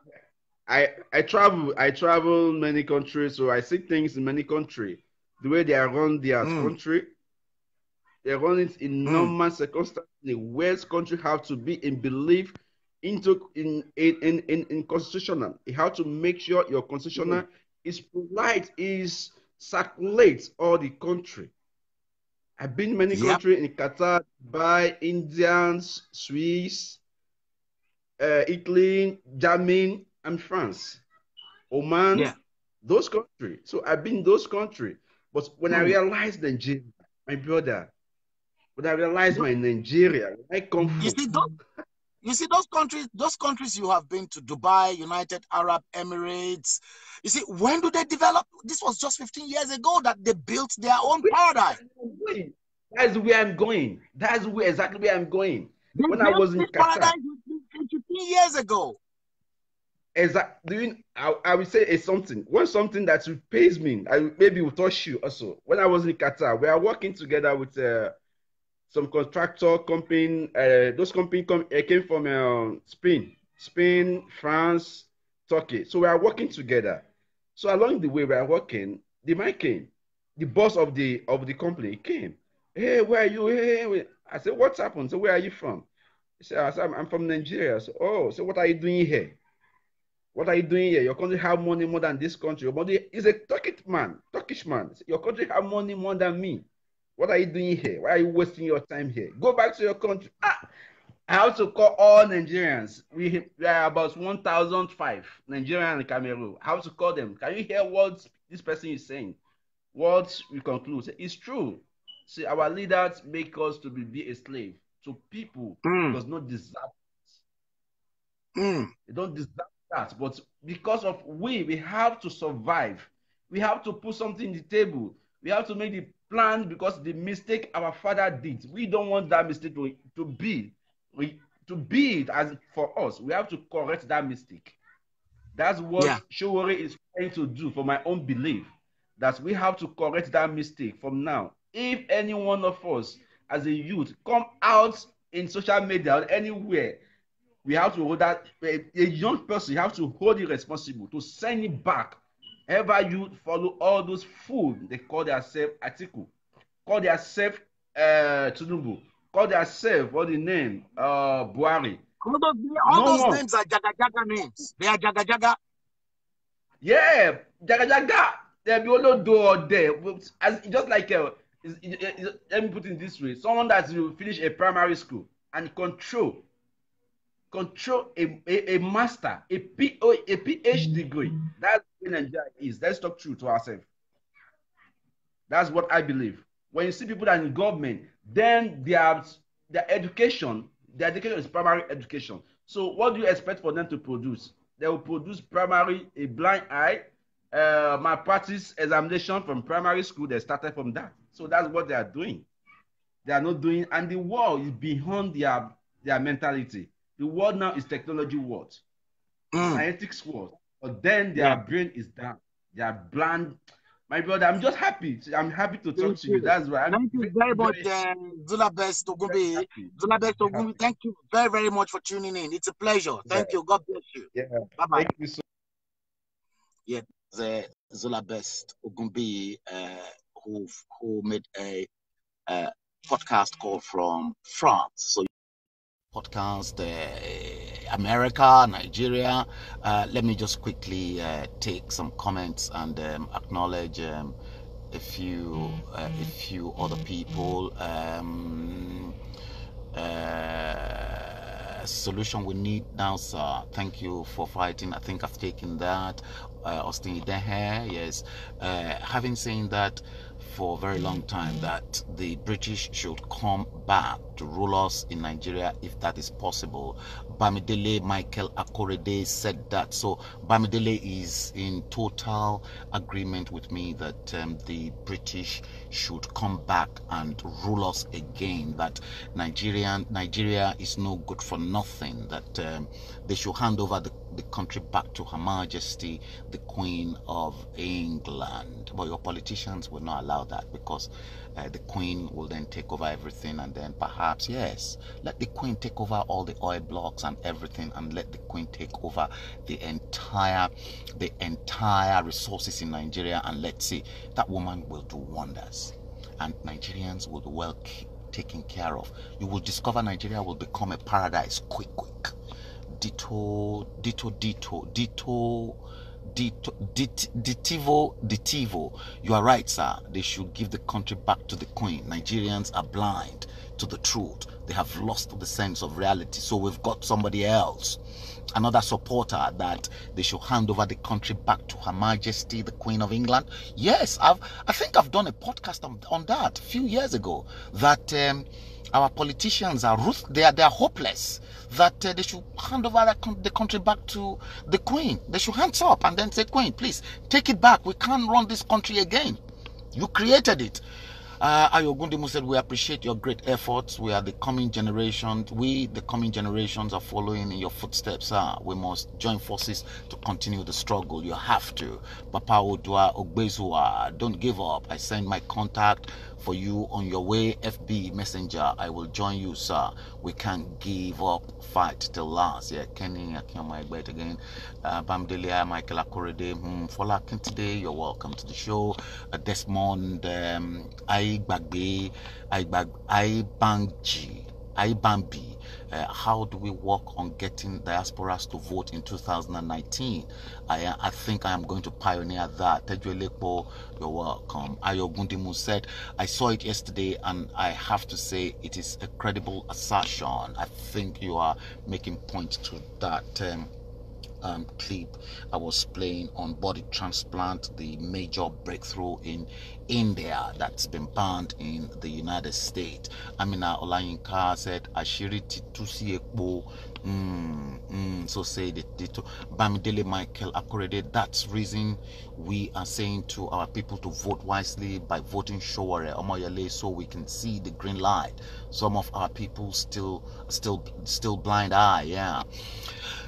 I travel many countries, so I see things in many countries. The way they are run their country, they run it in normal circumstances. The West country have to be in belief in constitutional. You have to make sure your constitutional is polite, is circulates all the country. I've been many countries in Qatar, Dubai, Indians, Swiss, Italy, Germany, and France, Oman, those countries. So I've been in those countries. But when I realized Nigeria, my brother, when I realized my Nigeria, I come from. You see those countries you have been to, Dubai, United Arab Emirates. You see, when do they develop? This was just 15 years ago that they built their own paradigm. That's where I'm going. That's exactly where I'm going. When I was in Qatar. 15 years ago. Exactly. I will say it's something. When something that pays me, maybe will touch you also. When I was in Qatar, we are working together with some contractor company. Those companies came from Spain, France, Turkey. So we are working together. So along the way we are working, the man came. The boss of the company came. Hey, where are you? Hey. I said, what's happened? So where are you from? He said, I'm from Nigeria. So, so what are you doing here? What are you doing here? Your country have money more than this country. Your body is a Turkish man. Your country have money more than me. What are you doing here? Why are you wasting your time here? Go back to your country. I have to call all Nigerians. We are about 1,005 Nigerians in Cameroon. I have to call them. Can you hear what this person is saying? What we conclude? It's true. See, our leaders make us to be a slave to people who does not deserve it. They don't deserve that, but because of we have to survive. We have to put something in the table. We have to make the plan because the mistake our father did. We don't want that mistake to be it as for us. We have to correct that mistake. That's what Showore is trying to do for my own belief. That we have to correct that mistake from now. If any one of us as a youth come out in social media or anywhere, we have to hold that a young person, you have to hold it responsible to send it back. Ever you follow all those fools, they call themselves Atiku, call themselves Tinubu, call themselves what the name Buhari. All those names are Jaga names. They are Jaga. Yeah, Jaga. There be only door there. As just like let me put it this way: someone that will finish a primary school and control a master, a PhD degree. That's what Nigeria is. Let's talk true to ourselves. That's what I believe. When you see people that are in government, then their education is primary education. So what do you expect for them to produce? They will produce primary, a blind eye, malpractice examination from primary school. They started from that. So that's what they are doing. They are not doing, and the world is beyond their mentality. The world now is technology world, scientific world, but then their brain is down. They are bland. My brother, I'm just happy. I'm happy to talk to you. That's why. Thank you very much, Zula Best Ogumbi. Zula Best Ogumbi, thank you very, very much for tuning in. It's a pleasure. Thank you. God bless you. Yeah. Bye-bye. Thank you so much. Yeah, Zula Best Ogumbi, who made a podcast call from France. So podcast, America, Nigeria. Let me just quickly take some comments and acknowledge a few other people. Solution we need now, sir. Thank you for fighting. I think I've taken that. Austin Idehe, yes. Having seen that for a very long time, that the British should come back to rule us in Nigeria if that is possible. Bamidele Michael Akorede said that. So Bamidele is in total agreement with me that the British should come back and rule us again, that Nigeria is no good for nothing, that they should hand over the country back to Her Majesty the Queen of England. But your politicians will not allow that, because the Queen will then take over everything, and then perhaps, yes, let the Queen take over all the oil blocks and everything, and let the Queen take over the entire resources in Nigeria, and let's see, that woman will do wonders, and Nigerians will be well taken care of. You will discover Nigeria will become a paradise quick. Ditivo. You are right, sir. They should give the country back to the Queen. Nigerians are blind to the truth. They have lost the sense of reality. So we've got somebody else, another supporter, that they should hand over the country back to Her Majesty the Queen of England. Yes, I think I've done a podcast on that a few years ago, that our politicians are they are hopeless, that they should hand over the country back to the Queen. They should hands up and then say, Queen, please take it back. We can't run this country again. You created it. Ayogundimu said, we appreciate your great efforts. We are the coming generation. We, the coming generations, are following in your footsteps. We must join forces to continue the struggle. You have to. Papa Odua Ogbezua, don't give up. I send my contact for you on your way. FB Messenger. I will join you, sir. We can't give up. Fight till last. Yeah, Kenny Akiyama Egbet again. Bamdelia Michael Akorede. Fola today. You're welcome to the show. Desmond Aibambi. How do we work on getting diasporas to vote in 2019? I think I am going to pioneer that. Tejuelepo, you're welcome. Ayogundimu said, I saw it yesterday and I have to say it is a credible assertion. I think you are making points to that clip I was playing on body transplant, the major breakthrough in India that's been banned in the United States. Amina Olayinka said, Ashiri Titusi Ekbo. So say the Bamidele Michael Akorede. That's reason we are saying to our people to vote wisely by voting Showore Omoyele, so we can see the green light. Some of our people still blind eye. Yeah.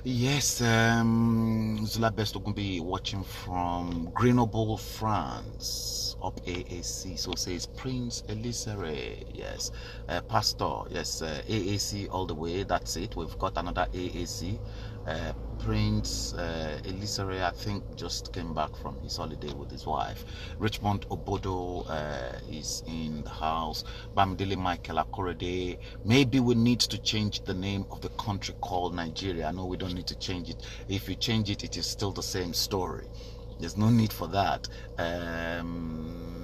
Yes, Zula Best Ogumbi watching from Grenoble, France, up AAC. So says Prince Elisere. Yes, Pastor. Yes, AAC all the way. That's it. We've got another AAC. Prince Elisere, I think, just came back from his holiday with his wife. Richmond Obodo is in the house. Bamidele Michael Akorede. Maybe we need to change the name of the country called Nigeria. I know we don't need to change it. If you change it, it is still the same story. There's no need for that.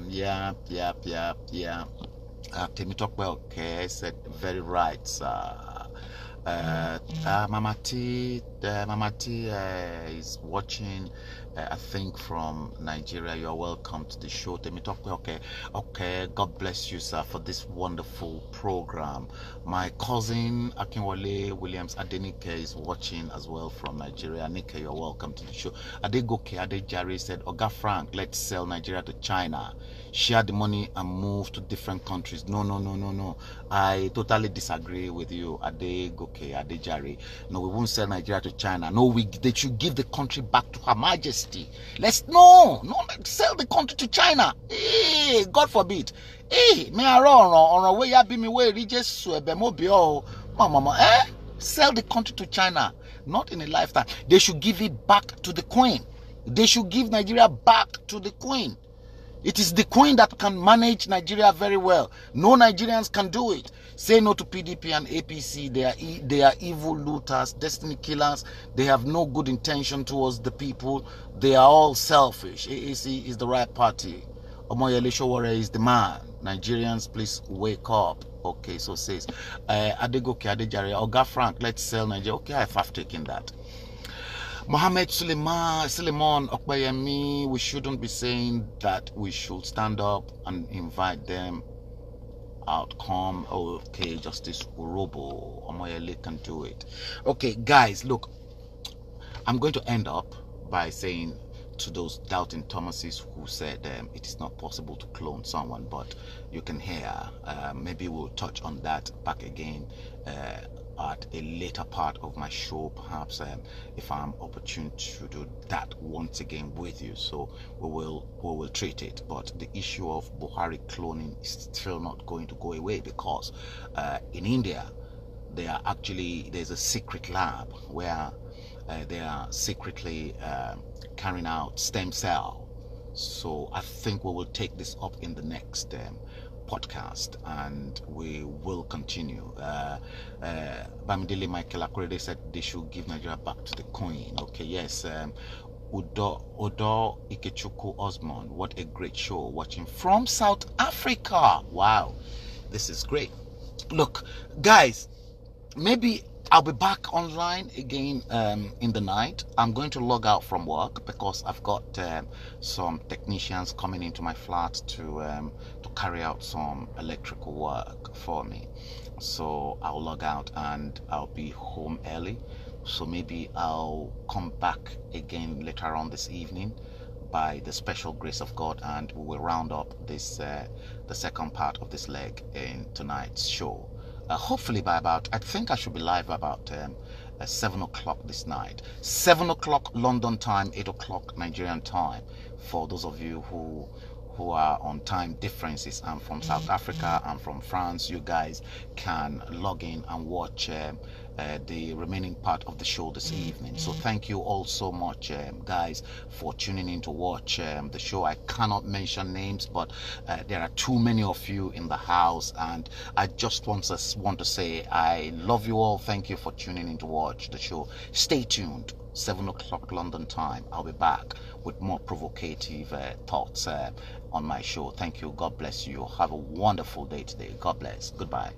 Yeah. Temitope, okay, said very right, sir. Mama T is watching, I think from Nigeria. You are welcome to the show. Okay. God bless you, sir, for this wonderful program. My cousin Akinwale Williams Adenike is watching as well from Nigeria. Nike, you're welcome to the show. Adegoke Adejare said, Oga Frank, let's sell Nigeria to China. Share the money and move to different countries. No. I totally disagree with you, Adegoke Adejare. No, we won't sell Nigeria to China. No, they should give the country back to Her Majesty. Let's sell the country to China. Hey, God forbid. Hey, me on way ya be me way mama, sell the country to China. Not in a lifetime. They should give it back to the Queen. They should give Nigeria back to the Queen. It is the Queen that can manage Nigeria very well. No Nigerians can do it. Say no to PDP and APC. They are evil looters, destiny killers. They have no good intention towards the people. They are all selfish. AAC is the right party. Omoyele Sowore is the man. Nigerians, please wake up. Okay, so says Adegoke Adejare, Oga Frank, let's sell Nigeria. Okay, I've taken that. Mohammed Suleiman Okbayemi, we shouldn't be saying that. We should stand up and invite them out. Come, okay, Justice Urobo, Omoyele can do it. Okay, guys, look, I'm going to end up by saying to those doubting Thomases who said it is not possible to clone someone, but you can hear, maybe we'll touch on that back again at a later part of my show, perhaps if I'm opportune to do that once again with you. So we will treat it. But the issue of Buhari cloning is still not going to go away, because in India there's a secret lab where they are secretly carrying out stem cell. So I think we will take this up in the next podcast, and we will continue. Bamidele Michael Akorede said they should give Nigeria back to the Queen. Okay, yes. Odo Ikechukwu Osmond, what a great show, watching from South Africa. Wow, this is great. Look, guys, maybe I'll be back online again in the night. I'm going to log out from work because I've got some technicians coming into my flat to carry out some electrical work for me. So I'll log out and I'll be home early. So maybe I'll come back again later on this evening by the special grace of God, and we will round up this the second part of this leg in tonight's show. Hopefully by about, I think I should be live about 7 o'clock this night. 7 o'clock London time, 8 o'clock Nigerian time. For those of you who are on time differences, I'm from South Africa, I'm from France, you guys can log in and watch the remaining part of the show this evening. So thank you all so much, guys, for tuning in to watch the show. I cannot mention names, but there are too many of you in the house, and I just want to say I love you all. Thank you for tuning in to watch the show. Stay tuned. 7 o'clock London time. I'll be back with more provocative thoughts on my show. Thank you. God bless you. Have a wonderful day today. God bless. Goodbye.